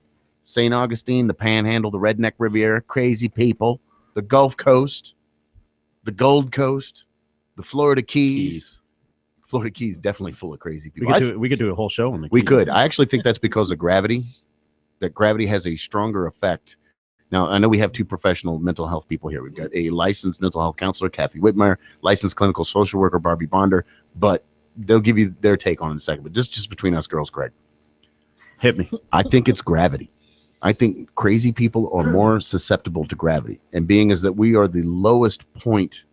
St. Augustine, the Panhandle, the Redneck Riviera, crazy people. The Gulf Coast, the Gold Coast, the Florida Keys. Florida Keys definitely full of crazy people. We could do a whole show on the We Keys. could. I actually think that's because of gravity. That gravity has a stronger effect. Now, I know we have two professional mental health people here. We've got a licensed mental health counselor, Kathy Whitmire, licensed clinical social worker, Barbie Bonder, but they'll give you their take on it in a second. But just between us girls, Craig. Hit me. I think it's gravity. I think crazy people are more susceptible to gravity. And being as that we are the lowest point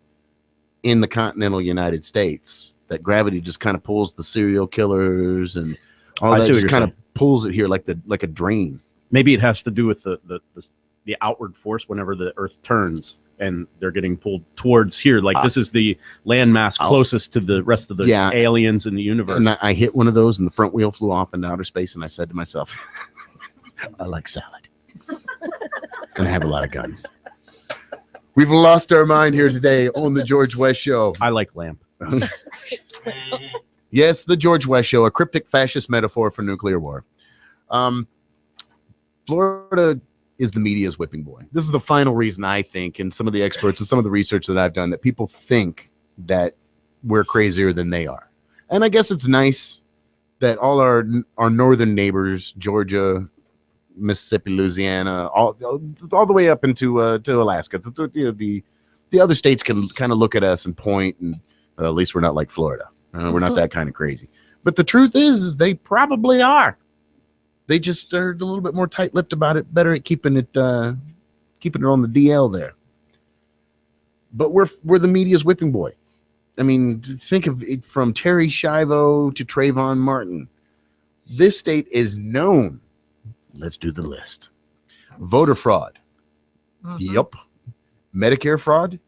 in the continental United States, that gravity just kind of pulls the serial killers and all I that, see what just you're kind of saying. pulls it here like a drain. Maybe it has to do with the outward force whenever the Earth turns and they're getting pulled towards here. Like this is the landmass closest to the rest of the aliens in the universe. And I hit one of those and the front wheel flew off into outer space and I said to myself, I like salad. And I have a lot of guns. We've lost our mind here today on the George West Show. I like lamp. Yes, the George West Show, a cryptic fascist metaphor for nuclear war. Florida is the media's whipping boy. This is the final reason I think, and some of the experts and some of the research that I've done, that people think that we're crazier than they are. And I guess it's nice that all our northern neighbors, Georgia, Mississippi, Louisiana, all the way up into to Alaska, the other states can kind of look at us and point, and at least we're not like Florida. We're not that kind of crazy. But the truth is they probably are. They just are a little bit more tight-lipped about it, better at keeping it on the DL there. But we're the media's whipping boy. I mean, think of it from Terry Schiavo to Trayvon Martin. This state is known. Let's do the list. Voter fraud. Yup. Medicare fraud.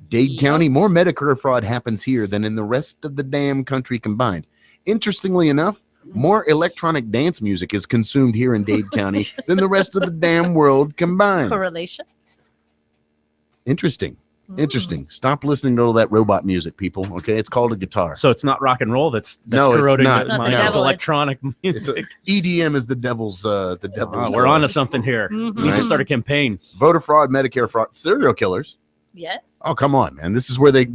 Dade County. More Medicare fraud happens here than in the rest of the damn country combined. Interestingly enough, more electronic dance music is consumed here in Dade County than the rest of the damn world combined. Correlation. Interesting. Stop listening to all that robot music, people. Okay, it's called a guitar. So it's not rock and roll. That's no, corroding it's not. my electronic music. EDM is the devil's. We're onto something here. We need to start a campaign. Voter fraud, Medicare fraud, serial killers. Yes. Oh, come on, man. This is where they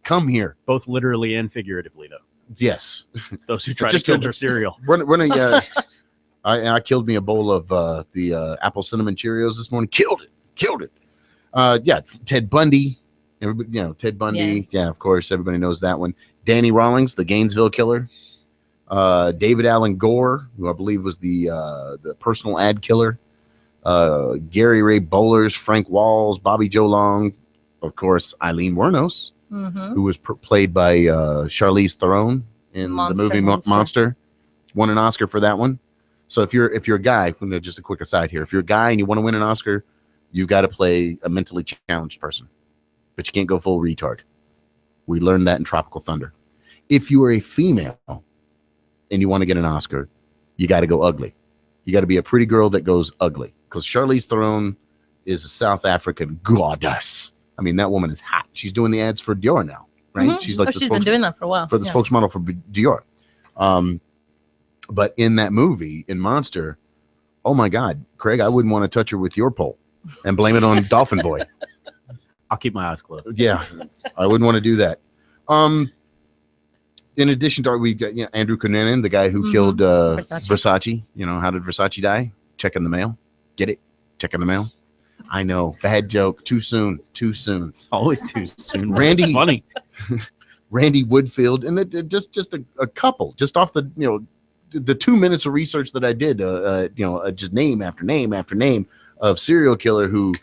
come here. Both literally and figuratively, though. Yes. Those who try to kill their cereal. I killed me a bowl of the apple cinnamon Cheerios this morning. Killed it. Ted Bundy. Everybody, Ted Bundy. Yes. Yeah, of course, everybody knows that one. Danny Rawlings, the Gainesville killer. David Allen Gore, who I believe was the personal ad killer. Gary Ray Bowlers, Frank Walls, Bobby Joe Long, of course, Eileen Wuornos, who was played by Charlize Theron in the movie Monster. Won an Oscar for that one. So if you're a guy, just a quick aside here, if you're a guy and you want to win an Oscar, you got to play a mentally challenged person, but you can't go full retard. We learned that in Tropical Thunder. If you are a female and you want to get an Oscar, you got to go ugly. You got to be a pretty girl that goes ugly, because Charlize Theron is a South African goddess. I mean, that woman is hot. She's doing the ads for Dior now, right? She's like she's been doing that for a while. For the spokesmodel for Dior. But in that movie, in Monster, oh my God, Craig, I wouldn't want to touch her with your pole and blame it on Dolphin Boy. I'll keep my eyes closed. Yeah, I wouldn't want to do that. In addition to we got Andrew Cunanan, the guy who killed Versace. How did Versace die? Check in the mail. Get it? Check in the mail. I know, bad joke. Too soon. It's always too soon. Randy, it's funny. Randy Woodfield, and just a couple, just off the 2 minutes of research that I did. Just name after name after name of serial killer who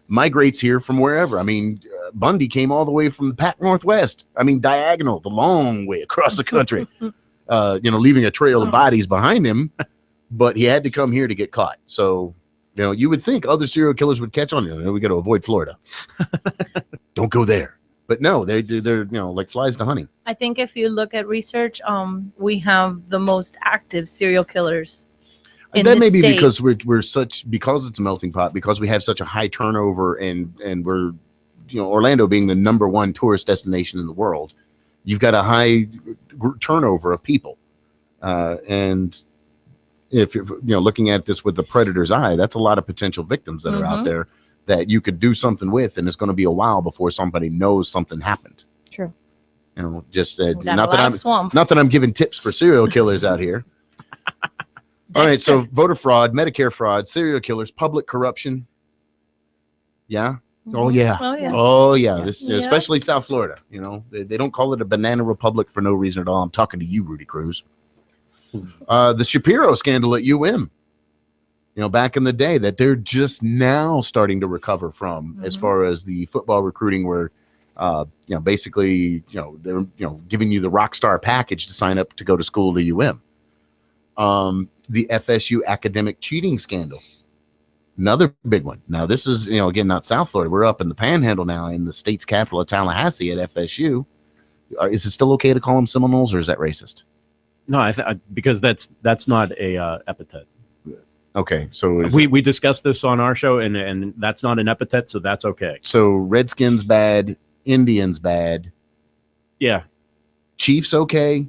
migrates here from wherever. I mean, Bundy came all the way from the Pac Northwest. I mean, diagonal, the long way across the country. Leaving a trail of bodies behind him, but he had to come here to get caught. So. You would think other serial killers would catch on. We got to avoid Florida. Don't go there. But no, they're like flies to honey. I think if you look at research, we have the most active serial killers in that may be state. because because it's a melting pot, because we have such a high turnover, and we're Orlando being the number one tourist destination in the world. You've got a high turnover of people, and if you're looking at this with the predator's eye, that's a lot of potential victims that are out there that you could do something with, and it's going to be a while before somebody knows something happened. True. You know, just got a not lot that of swamp. not that I'm giving tips for serial killers out here. All right, so voter fraud, Medicare fraud, serial killers, public corruption. Yeah. Oh yeah. Oh, yeah. Oh yeah. This Yeah. especially South Florida. You know, they don't call it a banana republic for no reason at all. I'm talking to you, Rudy Cruz. The Shapiro scandal at UM. You know, back in the day that they're just now starting to recover from, as far as the football recruiting, where you know, basically, you know, they're, you know, giving you the rock star package to sign up to go to school to UM. The FSU academic cheating scandal. Another big one. Now, this is, you know, again, not South Florida. We're up in the Panhandle now, in the state's capital of Tallahassee at FSU. Is it still okay to call them Seminoles, or is that racist? No, because that's not a epithet. Okay, so we discussed this on our show, and that's not an epithet, so that's okay. So Redskins bad, Indians bad. Yeah. Chiefs okay.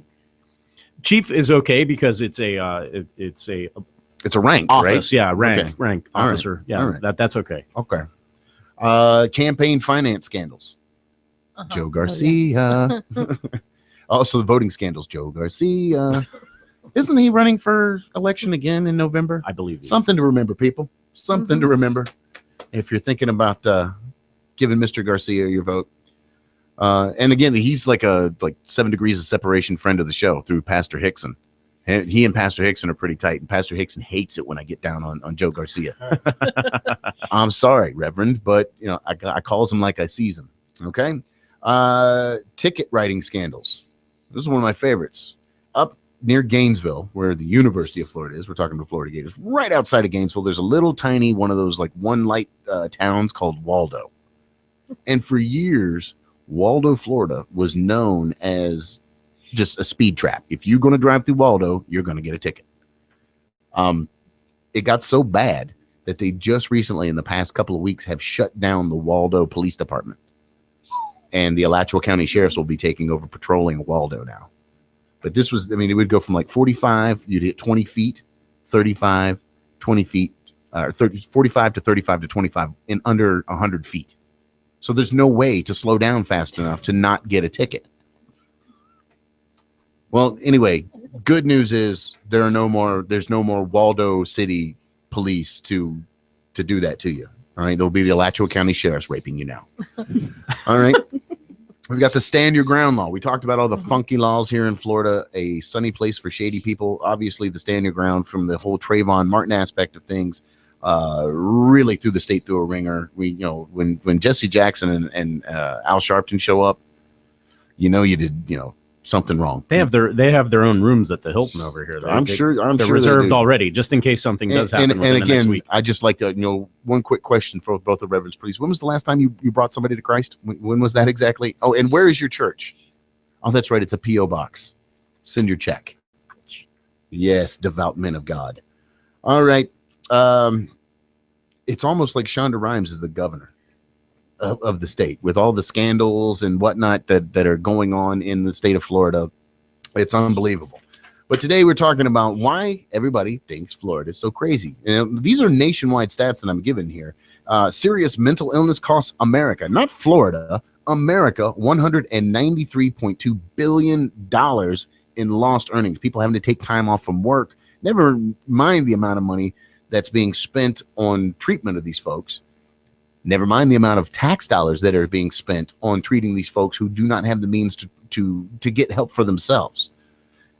Chief is okay because it's a it's a rank, office, right? yeah, rank, Okay. rank All right. officer, yeah, All right. that's okay. Okay. Campaign finance scandals. Joe Garcia. Also, the voting scandals. Joe Garcia. Isn't he running for election again in November? I believe something to remember, people. Something to remember if you're thinking about giving Mr. Garcia your vote. And again, he's like 7 degrees of separation friend of the show through Pastor Hickson. And he and Pastor Hickson are pretty tight, and Pastor Hickson hates it when I get down on Joe Garcia. I'm sorry, Reverend, but you know, I calls him like I sees him. Okay. Ticket writing scandals. This is one of my favorites. Up near Gainesville, where the University of Florida is, we're talking to Florida Gators, right outside of Gainesville, there's a little tiny one of those like one light towns called Waldo. And for years, Waldo, Florida was known as just a speed trap. If you're going to drive through Waldo, you're going to get a ticket. It got so bad that they just recently, in the past couple of weeks, have shut down the Waldo Police Department. And the Alachua County Sheriffs will be taking over patrolling Waldo now. But this was, I mean, it would go from like 45, you'd hit 20 feet, 35, 20 feet, 45 to 35 to 25 in under 100 feet. So there's no way to slow down fast enough to not get a ticket. Well, anyway, good news is there's no more Waldo City police to do that to you. All right. It'll be the Alachua County Sheriff's raping you now. All right. We've got the stand your ground law. We talked about all the funky laws here in Florida, a sunny place for shady people. Obviously, the stand your ground from the whole Trayvon Martin aspect of things really threw the state through a ringer. We, you know, when Jesse Jackson and Al Sharpton show up, you know, you did, you know, something wrong. They have their own rooms at the Hilton over here. I'm sure they're reserved already, just in case something does happen. And within the next again, week. I just like to, you know, one quick question for both the reverends, please. When was the last time you brought somebody to Christ? When was that exactly? Oh, and where is your church? Oh, that's right. It's a P.O. box. Send your check. Yes, devout men of God. All right. It's almost like Shonda Rhimes is the governor of the state, with all the scandals and whatnot that are going on in the state of Florida. It's unbelievable. But today we're talking about why everybody thinks Florida is so crazy. And these are nationwide stats that I'm giving here. Serious mental illness costs America, not Florida, America, $193.2 billion in lost earnings. People having to take time off from work. Never mind the amount of money that's being spent on treatment of these folks. Never mind the amount of tax dollars that are being spent on treating these folks who do not have the means to get help for themselves.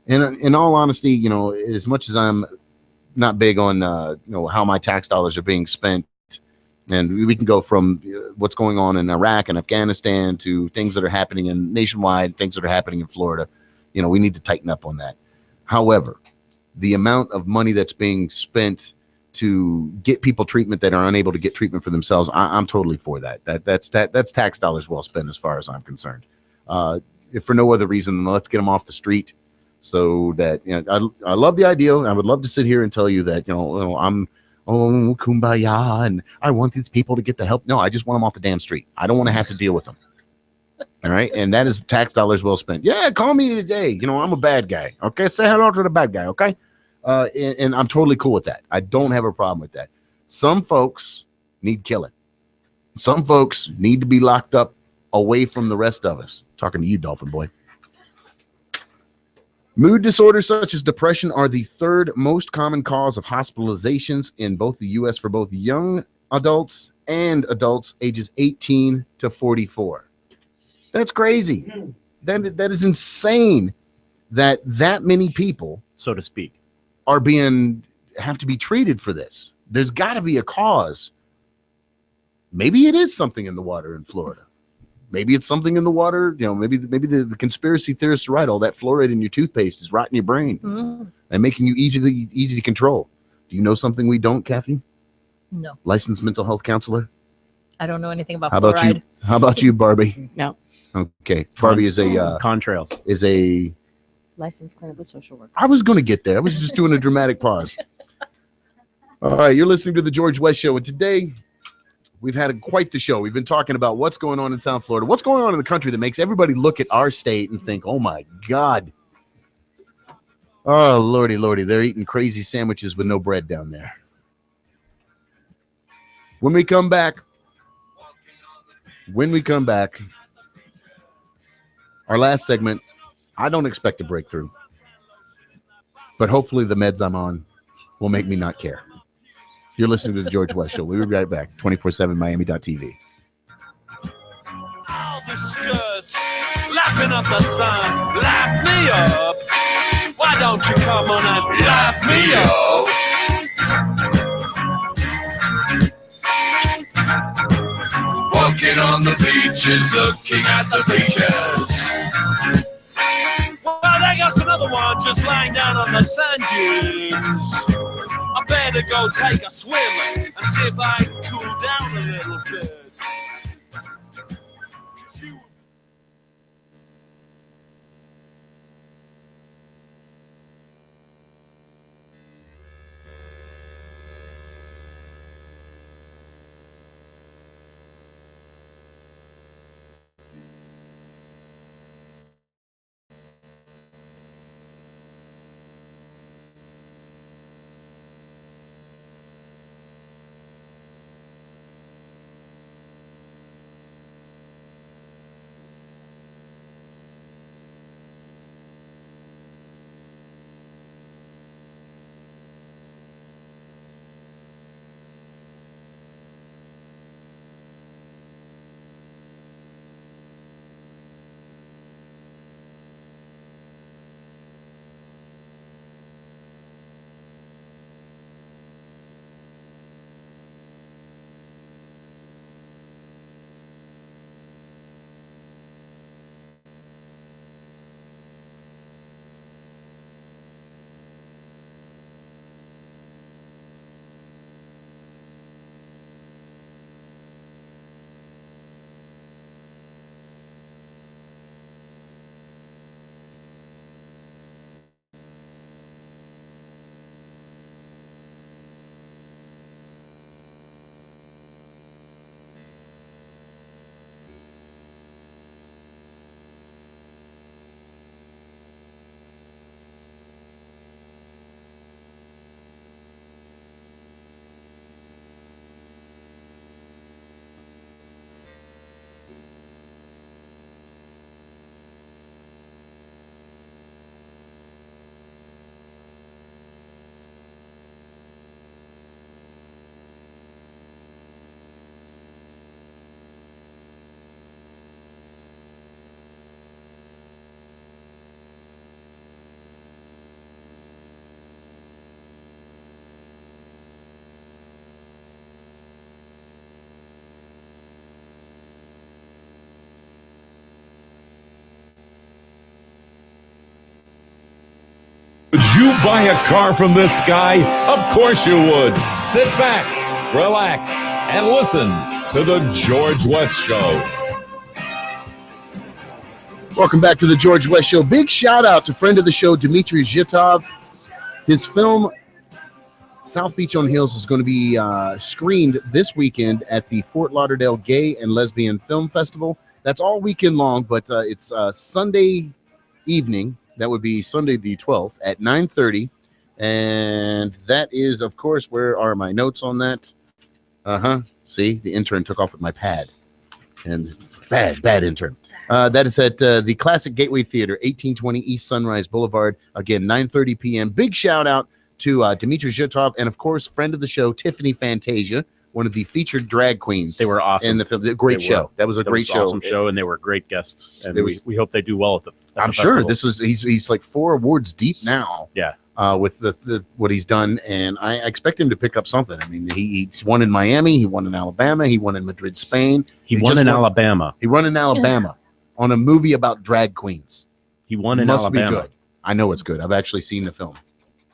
And in all honesty, you know, as much as I'm not big on, you know, how my tax dollars are being spent, and we can go from what's going on in Iraq and Afghanistan to things that are happening in nationwide, things that are happening in Florida, you know, we need to tighten up on that. However, the amount of money that's being spent to get people treatment that are unable to get treatment for themselves, I'm totally for that. That's tax dollars well spent as far as I'm concerned. If for no other reason, let's get them off the street, so that, you know, I love the idea. I would love to sit here and tell you that, you know, I'm kumbaya and I want these people to get the help. No, I just want them off the damn street. I don't want to have to deal with them. All right, and that is tax dollars well spent. Yeah, call me today. You know, I'm a bad guy. Okay, say hello to the bad guy. Okay. And I'm totally cool with that. I don't have a problem with that. Some folks need killing. Some folks need to be locked up away from the rest of us. Talking to you, Dolphin Boy. Mood disorders such as depression are the third most common cause of hospitalizations in both the U.S. for both young adults and adults ages 18 to 44. That's crazy. That is insane that many people, so to speak, have to be treated for this. There's got to be a cause. Maybe it is something in the water in Florida. Maybe it's something in the water. Maybe the conspiracy theorists are right. All that fluoride in your toothpaste is rotting your brain and making you easy to control. Do you know something we don't, Kathy? No. Licensed mental health counselor? I don't know anything about How about fluoride. you? How about you, Barbie? No. Okay. Barbie is a contrails. Is a Licensed clinical social worker. I was going to get there. I was just doing a dramatic pause. All right, you're listening to the George West Show, and today we've had quite the show. We've been talking about what's going on in South Florida, what's going on in the country that makes everybody look at our state and think, "Oh my God, oh lordy, they're eating crazy sandwiches with no bread down there." When we come back, our last segment, I don't expect a breakthrough, but hopefully the meds I'm on will make me not care. You're listening to the George West Show. We'll be right back. 247miami.tv. All the skirts, lapping up the sun, lap me up. Why don't you come on and lap me up? Walking on the beaches, looking at the beaches. Well, I got another one just lying down on the sand dunes. I better go take a swim and see if I can cool down a little bit. Would you buy a car from this guy? Of course you would. Sit back, relax, and listen to the George West Show. Welcome back to the George West Show. Big shout out to friend of the show, Dmitry Zhitov. His film, South Beach on Hills, is going to be screened this weekend at the Fort Lauderdale Gay and Lesbian Film Festival. That's all weekend long, but it's Sunday evening. That would be Sunday the 12th at 9:30. And that is, of course, where are my notes on that? See, the intern took off with my pad. And Bad intern. That is at the Classic Gateway Theater, 1820 East Sunrise Boulevard. Again, 9:30 p.m. Big shout out to Dmitry Zhitov and, of course, friend of the show, Tiffany Fantasia, one of the featured drag queens. They were awesome. In the film. Great show. That was a great show. Awesome show, and they were great guests. And we hope they do well at the I'm sure he's like 4 awards deep now. Yeah. With the what he's done, and I expect him to pick up something. I mean, he's won in Miami, he won in Alabama, he won in Madrid, Spain. He won in Alabama. He won in Alabama on a movie about drag queens. He won in Alabama. Alabama. Be good. I know it's good. I've actually seen the film.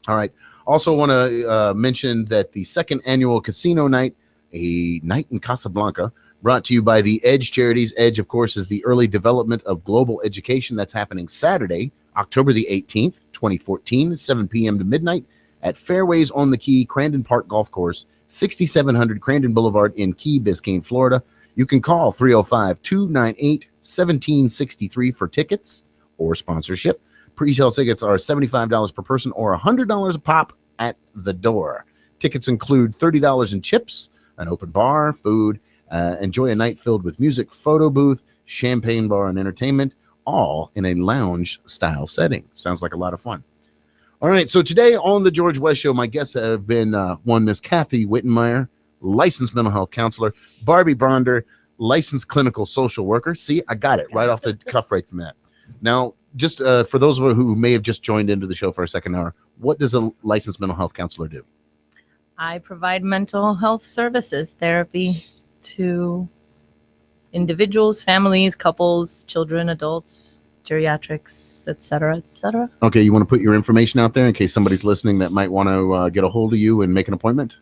All right. Also want to mention that the 2nd annual Casino Night, a night in Casablanca, brought to you by the Edge Charities. Edge, of course, is the early development of global education. That's happening Saturday, October the 18th, 2014, 7 p.m. to midnight at Fairways on the Key, Crandon Park Golf Course, 6700 Crandon Boulevard in Key Biscayne, Florida. You can call 305-298-1763 for tickets or sponsorship. Pre-sale tickets are $75 per person or $100 a pop at the door. Tickets include $30 in chips, an open bar, food, enjoy a night filled with music, photo booth, champagne bar, and entertainment, all in a lounge-style setting. Sounds like a lot of fun. All right, so today on the George West Show, my guests have been one, Miss Kathy Wittenmeyer, licensed mental health counselor, Barbie Bronder, licensed clinical social worker. See, I got it right off the cuff right from that. Now, just for those of you who may have just joined into the show for a second hour, what does a licensed mental health counselor do? I provide mental health services, therapy to individuals, families, couples, children, adults, geriatrics, etc., etc. Okay, you want to put your information out there in case somebody's listening that might want to get a hold of you and make an appointment?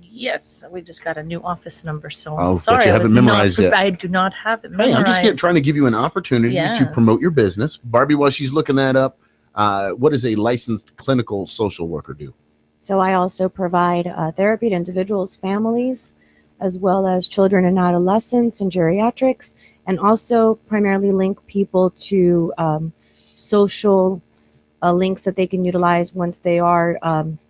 Yes, we just got a new office number, so Oh, I'm that sorry. you haven't memorized yet. I do not have it Hey, memorized. I'm just trying to give you an opportunity to Yes. promote your business. Barbie, while she's looking that up, what does a licensed clinical social worker do? So I also provide therapy to individuals, families, as well as children and adolescents and geriatrics, and also primarily link people to social links that they can utilize once they are,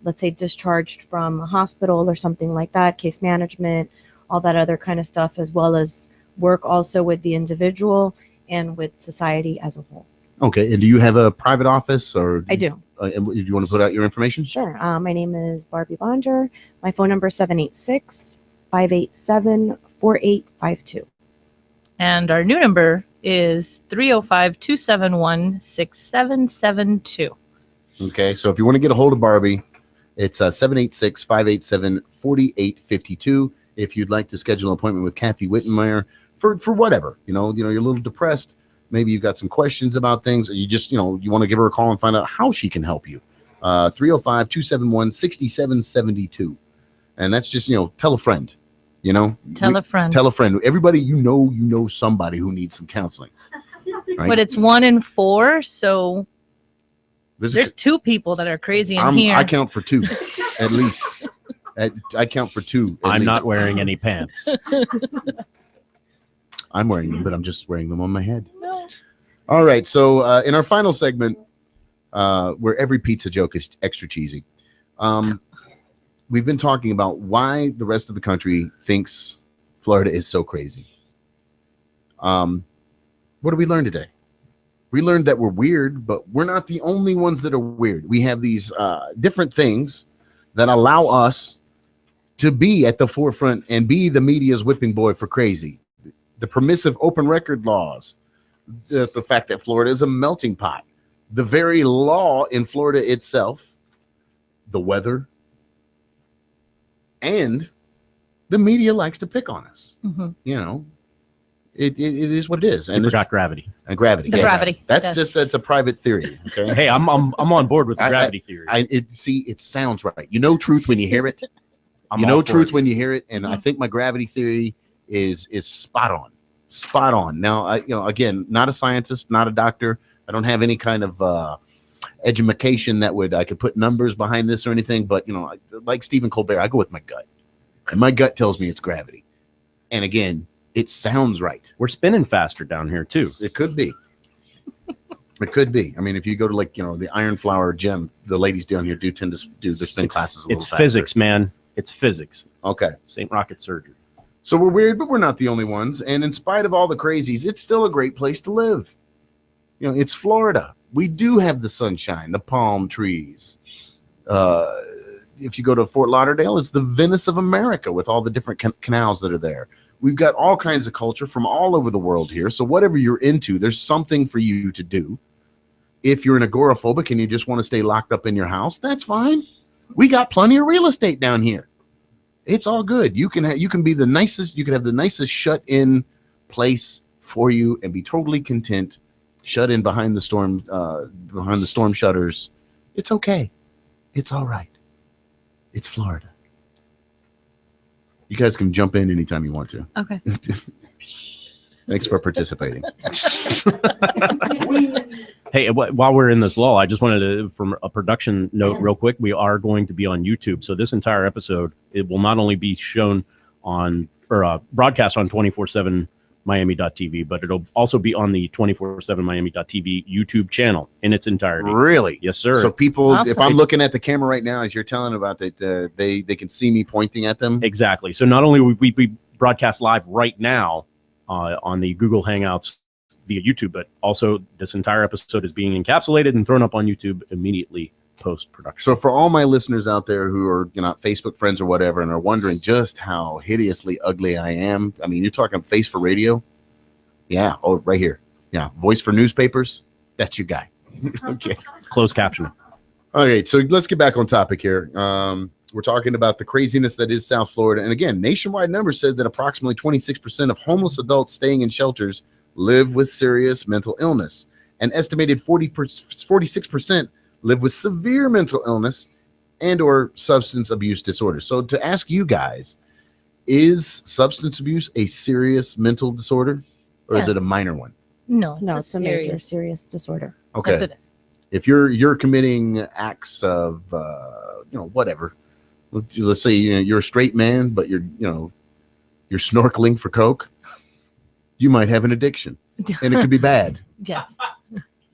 let's say, discharged from a hospital or something like that, case management, all that other kind of stuff, as well as work also with the individual and with society as a whole. Okay, and do you have a private office? Or I do. And do you want to put out your information? Sure. My name is Barbie Bonger. My phone number is 786-587-4852. And our new number is 305-271-6772. Okay, so if you want to get a hold of Barbie, it's 786-587-4852. If you'd like to schedule an appointment with Kathy Wittenmeyer for whatever, you're a little depressed, maybe you've got some questions about things, or you just, you want to give her a call and find out how she can help you. 305-271-6772. And that's just, tell a friend, Tell a friend. Tell a friend. Everybody, you know somebody who needs some counseling. Right? But it's 1 in 4, so there's 2 people that are crazy in here. I count for 2, at least. I count for 2. I'm not wearing any pants. I'm wearing them, but I'm just wearing them on my head. No. All right. So in our final segment, where every pizza joke is extra cheesy, we've been talking about why the rest of the country thinks Florida is so crazy. What did we learn today? We learned that we're weird, but we're not the only ones that are weird. We have these different things that allow us to be at the forefront and be the media's whipping boy for crazy. The permissive open record laws, the fact that Florida is a melting pot, the very law in Florida itself, the weather, and the media likes to pick on us. Mm-hmm. It is what it is. And you forgot gravity. And gravity. The gravity. That's a private theory. Okay. Hey, I'm on board with the gravity theory. It sounds right. You know truth when you hear it. When you hear it, and I think my gravity theory is spot on. Now, again, not a scientist, not a doctor. I don't have any kind of education that I could put numbers behind this or anything. But like Stephen Colbert, I go with my gut, and my gut tells me it's gravity. And again, it sounds right. We're spinning faster down here too. It could be. It could be. I mean, if you go to the Iron Flower gym, the ladies down here do tend to do their spin classes a little faster. Physics, man. It's physics. Okay. St. Rocket surgery. So we're weird, but we're not the only ones. And in spite of all the crazies, it's still a great place to live. You know, it's Florida. We do have the sunshine, the palm trees. If you go to Fort Lauderdale, it's the Venice of America with all the different canals that are there. We've got all kinds of culture from all over the world here. So whatever you're into, there's something for you to do. If you're an agoraphobic and you just want to stay locked up in your house, that's fine. We got plenty of real estate down here. It's all good. You can be the nicest. You can have the nicest shut-in place for you and be totally content, shut in behind the storm shutters. It's okay. It's all right. It's Florida. You guys can jump in anytime you want to. Okay. Thanks for participating. Hey, while we're in this lull, I just wanted to, from a production note real quick, we are going to be on YouTube. So this entire episode, it will not only be shown on, or broadcast on 247 Miami.tv, but it'll also be on the 247 Miami.tv YouTube channel in its entirety. Really? Yes, sir. So people, Awesome. if I'm looking at the camera right now, as you're telling about that, they can see me pointing at them. Exactly. So not only will we broadcast live right now on the Google Hangouts via YouTube, but also this entire episode is being encapsulated and thrown up on YouTube immediately post-production. So for all my listeners out there who are, you know, Facebook friends or whatever, and are wondering just how hideously ugly I am, I mean, you're talking face for radio. Yeah. Oh, right here. Yeah. Voice for newspapers. That's your guy. Okay. Closed captioning. All right. So let's get back on topic here. We're talking about the craziness that is South Florida. And again, nationwide numbers said that approximately 26% of homeless adults staying in shelters live with serious mental illness. An estimated 46% live with severe mental illness and or substance abuse disorders. So to ask you guys, is substance abuse a serious mental disorder, or is it a minor one? No, it's a major serious disorder. Okay. Yes, it is. If you're committing acts of whatever, let's say you're a straight man, but you're snorkeling for coke, you might have an addiction, and it could be bad. Yes.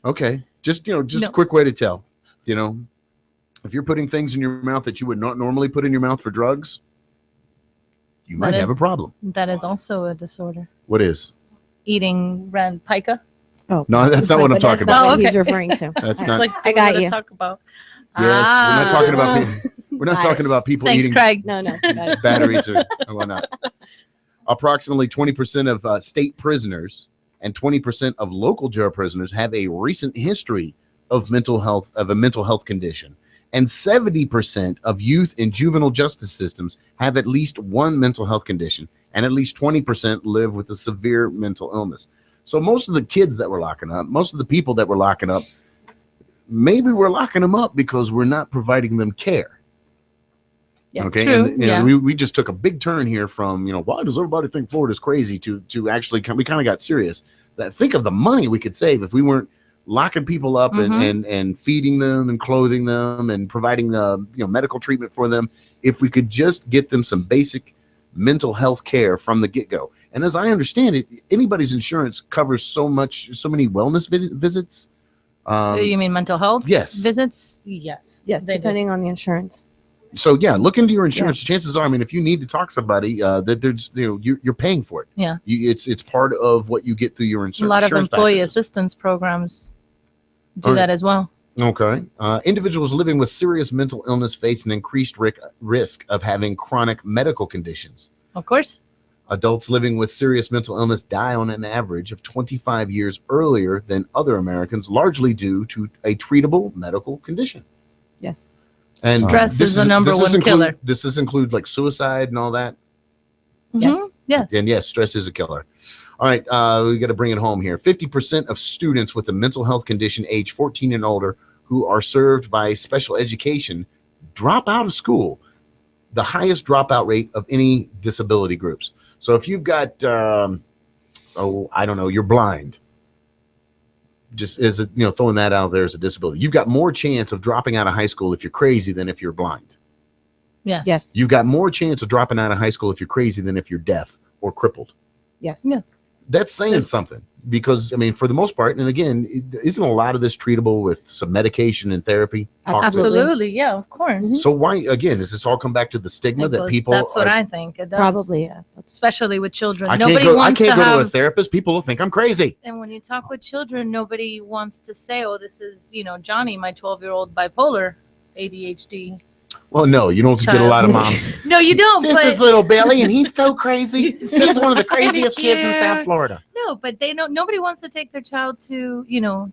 Okay, just a quick way to tell. If you're putting things in your mouth that you would not normally put in your mouth for drugs, you might have a problem. That is also a disorder. What is? Eating red pica. Oh, no, that's not what I'm talking about. That's not what he's referring to. That's It's not. like I got you. Talk about. Yes, we're not talking about people. We're not talking about people Thanks, eating Craig. No. batteries or whatnot. Approximately 20% of state prisoners and 20% of local jail prisoners have a recent history of a mental health condition, and 70% of youth in juvenile justice systems have at least one mental health condition, and at least 20% live with a severe mental illness. So most of the kids that we're locking up, most of the people that we're locking up, maybe we're locking them up because we're not providing them care. Yes, okay. true. And, we just took a big turn here from, why does everybody think Florida's crazy to actually we kind of got serious. Think of the money we could save if we weren't locking people up and feeding them and clothing them and providing medical treatment for them. If we could just get them some basic mental health care from the get-go. And as I understand it, anybody's insurance covers so many wellness visits. You mean mental health? Yes. Visits? Yes. Yes, they do. depending on the insurance. So yeah, look into your insurance. Chances are, if you need to talk to somebody, that there's you're paying for it. Yeah. It's part of what you get through your insurance. A lot of employee packages. assistance programs do that as well. Okay. Individuals living with serious mental illness face an increased risk of having chronic medical conditions. Of course. Adults living with serious mental illness die on an average of 25 years earlier than other Americans, largely due to a treatable medical condition. Yes. And stress is the number one killer. Does this include like suicide and all that? Yes. Yes. And yes, stress is a killer. All right, we got to bring it home here. 50% of students with a mental health condition age 14 and older who are served by special education drop out of school, the highest dropout rate of any disability groups. So if you've got, I don't know, you're blind, just as throwing that out there as a disability, you've got more chance of dropping out of high school if you're crazy than if you're blind. Yes. Yes. You've got more chance of dropping out of high school if you're crazy than if you're deaf or crippled. Yes. Yes. That's saying something. because I mean, for the most part, and again, isn't a lot of this treatable with some medication and therapy? Absolutely. Yeah, of course. So why again does this all come back to the stigma that people? That's what I think. It does. Probably, yeah. Especially with children. I Nobody can't wants to go have. to a therapist. People will think I'm crazy. And when you talk with children, nobody wants to say, "Oh, this is Johnny, my 12-year-old bipolar, ADHD." Well, no, you don't get a lot of moms. No, you don't. This but is little Billy, and he's so crazy. He's one of the craziest kids in South Florida. No, but they know nobody wants to take their child to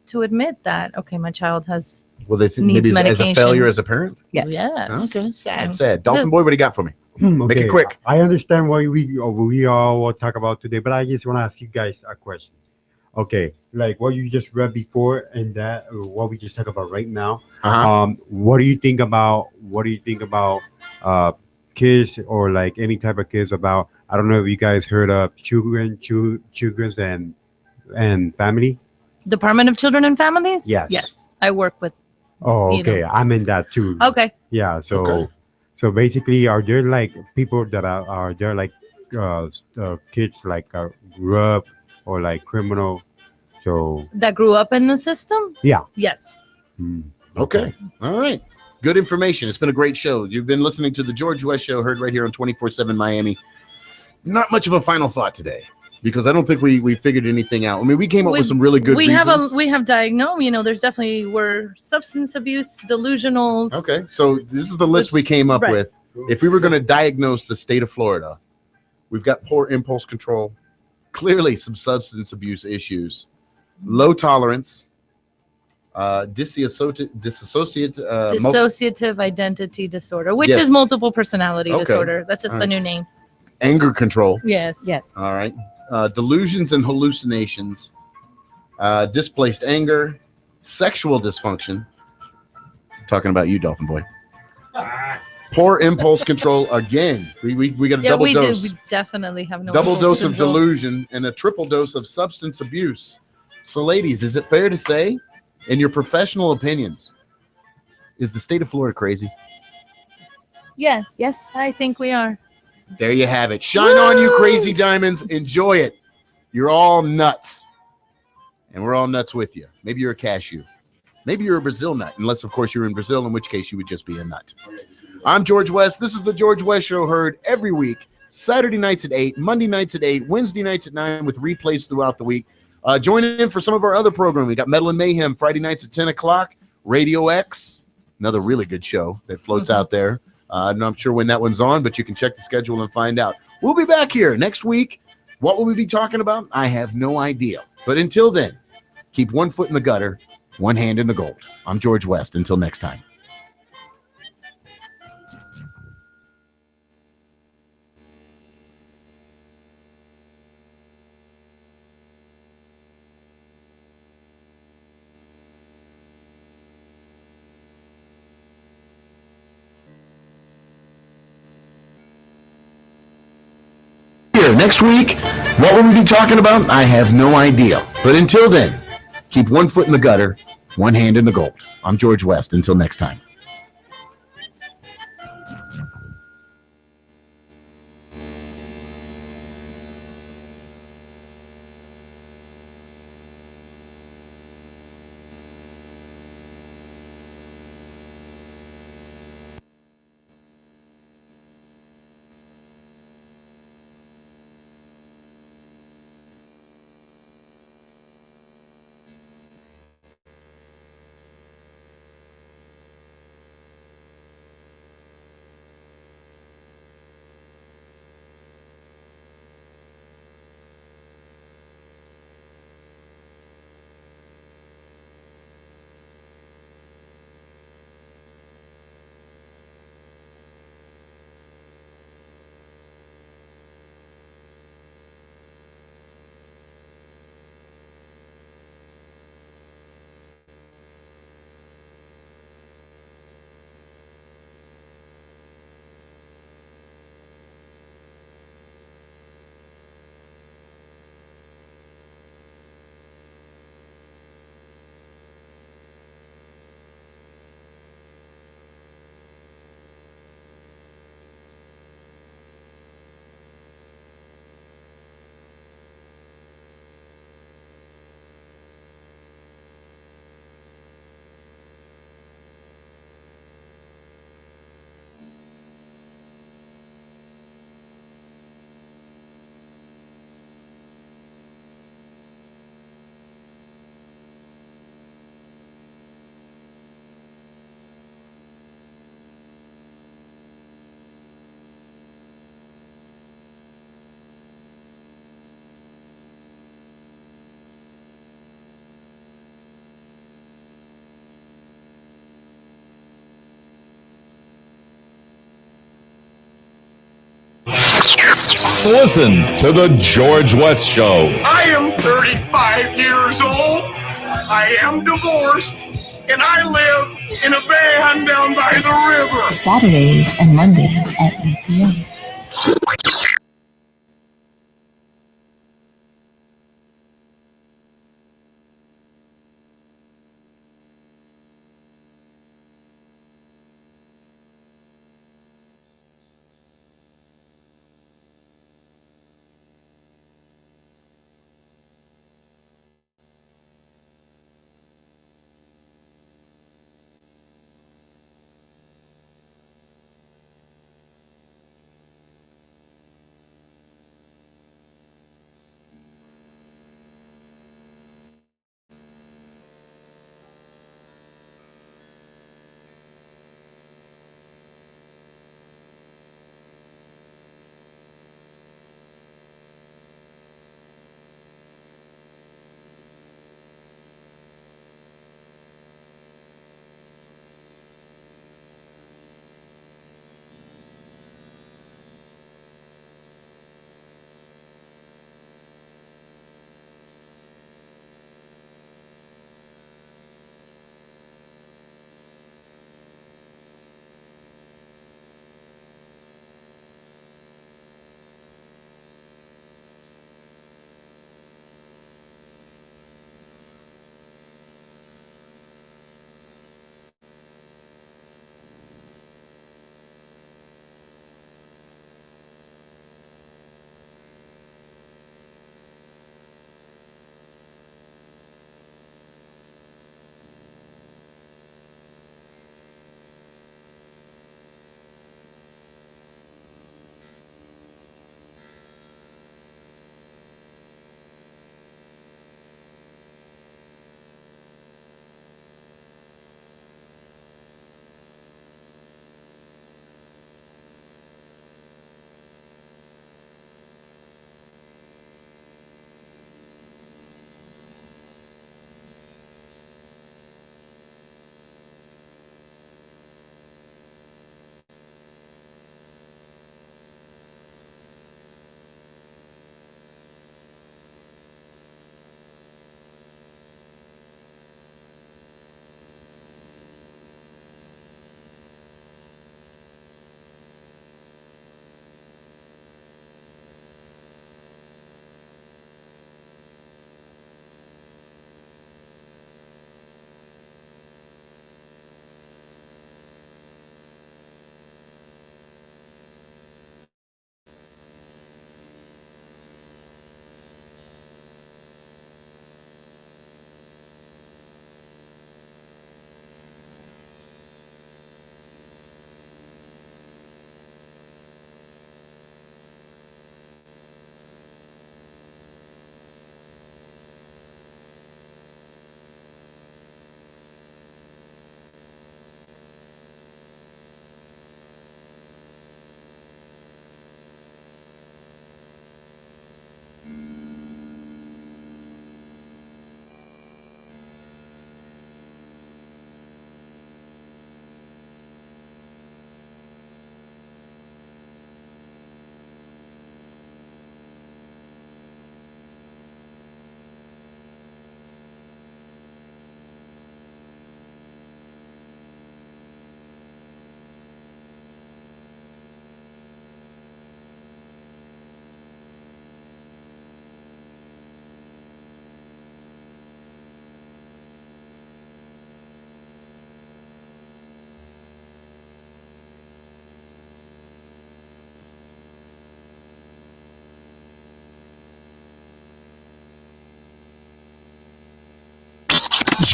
to admit that. Okay, my child has. Well, they think needs maybe as a medication. failure as a parent. Yes. Yes. Okay. Sad. Dolphin Boy, what do you got for me? Make it quick. I understand what we all will talk about today, but I just want to ask you guys a question. Okay, like what you just read before and that what we just talked about right now. What do you think about kids or like any type of kids about? I don't know if you guys heard of children's and family. Department of Children and Families. Yes. Yes, I work with. Oh, okay. I'm in that too. Okay. Yeah. So basically, are there like people that are there like kids like grew up or like criminal? So That grew up in the system. yeah. Yes. Okay. All right. Good information. It's been a great show. You've been listening to the George West Show, heard right here on 24/7 Miami. Not much of a final thought today because I don't think we figured anything out. I mean, we came up with some really good reasons. We have diagnosed. There's definitely were substance abuse, delusionals. Okay, so this is the list we came up Right. with. If we were going to diagnose the state of Florida, we've got poor impulse control, clearly some substance abuse issues, low tolerance, Dissociative identity disorder, which Yes. is multiple personality Okay. disorder. That's just All the right. new name. anger control. Yes. Yes. All right. Delusions and hallucinations, displaced anger, sexual dysfunction. Talking about you, Dolphin Boy. Poor impulse control again. We got a double dose. We definitely have no Double impulse dose of control. delusion and a triple dose of substance abuse. So, ladies, is it fair to say, in your professional opinions, is the state of Florida crazy? Yes. Yes. I think we are. There you have it. Shine on, you crazy diamonds. Enjoy it. You're all nuts. And we're all nuts with you. Maybe you're a cashew. Maybe you're a Brazil nut, unless, of course, you're in Brazil, in which case you would just be a nut. I'm George West. This is the George West Show, heard every week, Saturday nights at 8, Monday nights at 8, Wednesday nights at 9, with replays throughout the week. Join in for some of our other programming. We got Metal and Mayhem Friday nights at 10 o'clock. Radio X, another really good show that floats out there. I'm not sure when that one's on, but you can check the schedule and find out. We'll be back here next week. What will we be talking about? I have no idea. But until then, keep one foot in the gutter, one hand in the gold. I'm George West. Until next time. Here next week, what will we be talking about? I have no idea. But until then, keep one foot in the gutter, one hand in the gold. I'm George West. Until next time. Listen to The George West Show. I am 35 years old. I am divorced. And I live in a van down by the river. Saturdays and Mondays at 8 p.m.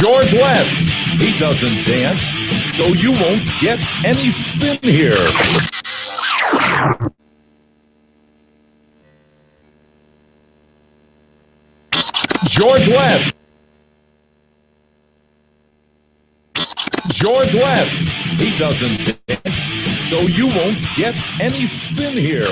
George West. He doesn't dance, so you won't get any spin here. George West. George West. He doesn't dance, so you won't get any spin here.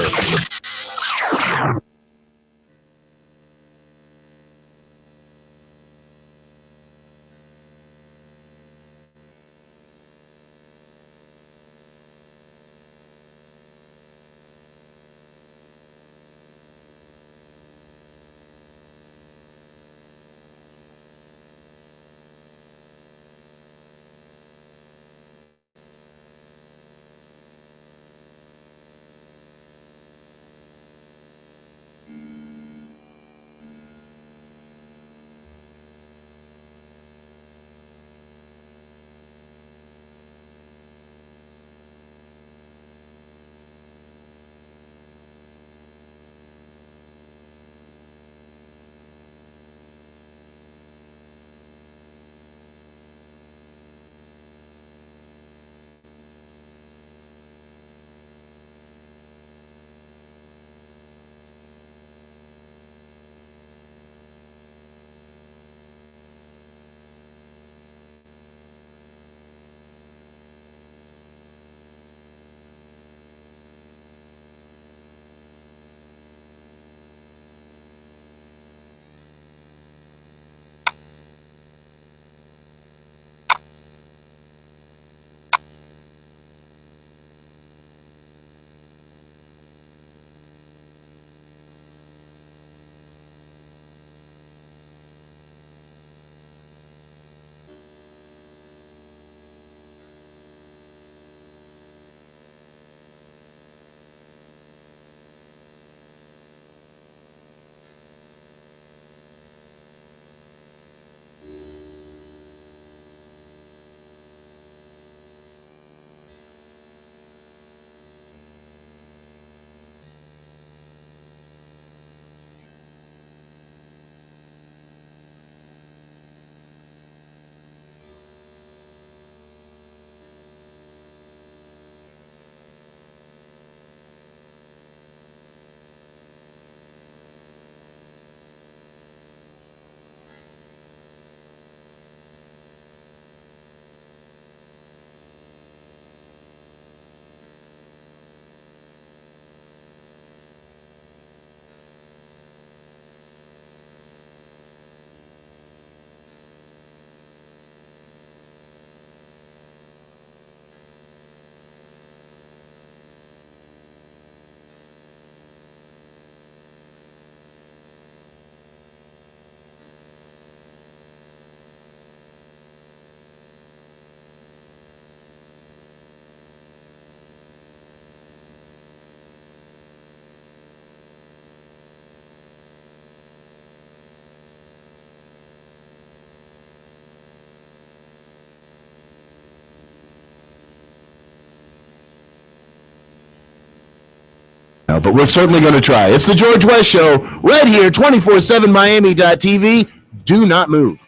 But we're certainly going to try. It's the George West Show right here, 247miami.tv. Do not move.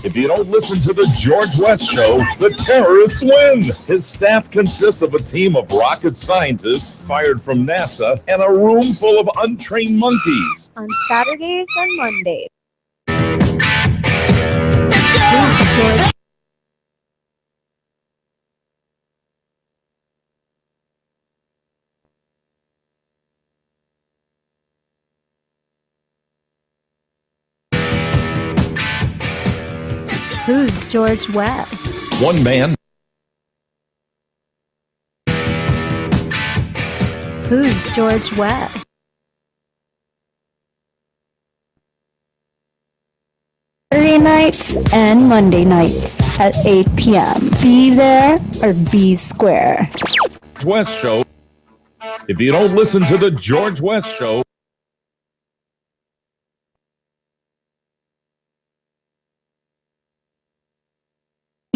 If you don't listen to the George West Show, the terrorists win. His staff consists of a team of rocket scientists fired from NASA and a room full of untrained monkeys. On Saturdays and Mondays. Who's George West? One man. Who's George West? Saturday nights and Monday nights at 8 p.m. Be there or be square. West Show. If you don't listen to the George West Show,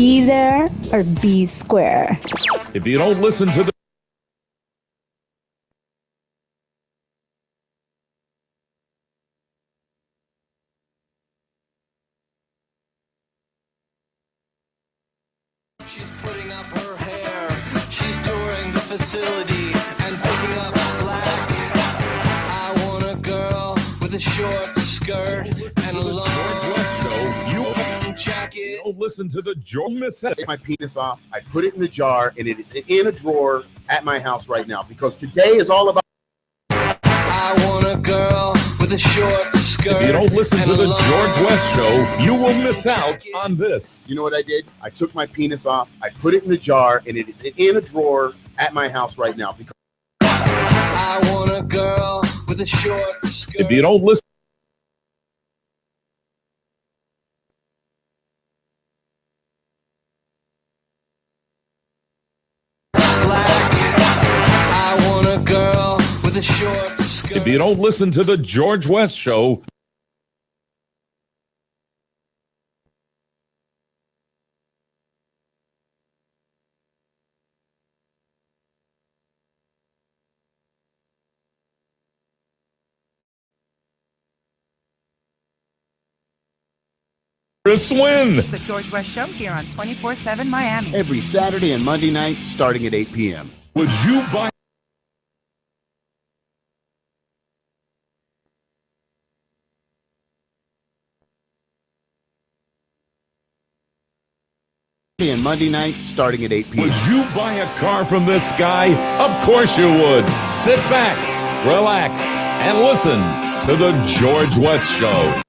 Be there or be square. if you don't listen to the She's touring the facility and picking up slack. I want a girl with a short skirt and a long jacket. Don't listen to the George Miss. Take my penis off. I put it in the jar, and it is in a drawer at my house right now because today is all about. I want a girl with a short skirt. If you don't listen to the George West Show, you will miss out on this. You know what I did? I took my penis off. I put it in the jar, and it is in a drawer at my house right now because. I want a girl with a short skirt. If you don't listen. I want a girl with a short skirt. If you don't listen to the George West Show, win. The George West Show here on 24/7 Miami. Every Saturday and Monday night starting at 8 p.m. Would you buy? And Monday night starting at 8 p.m. Would you buy a car from this guy? Of course you would. Sit back, relax, and listen to the George West Show.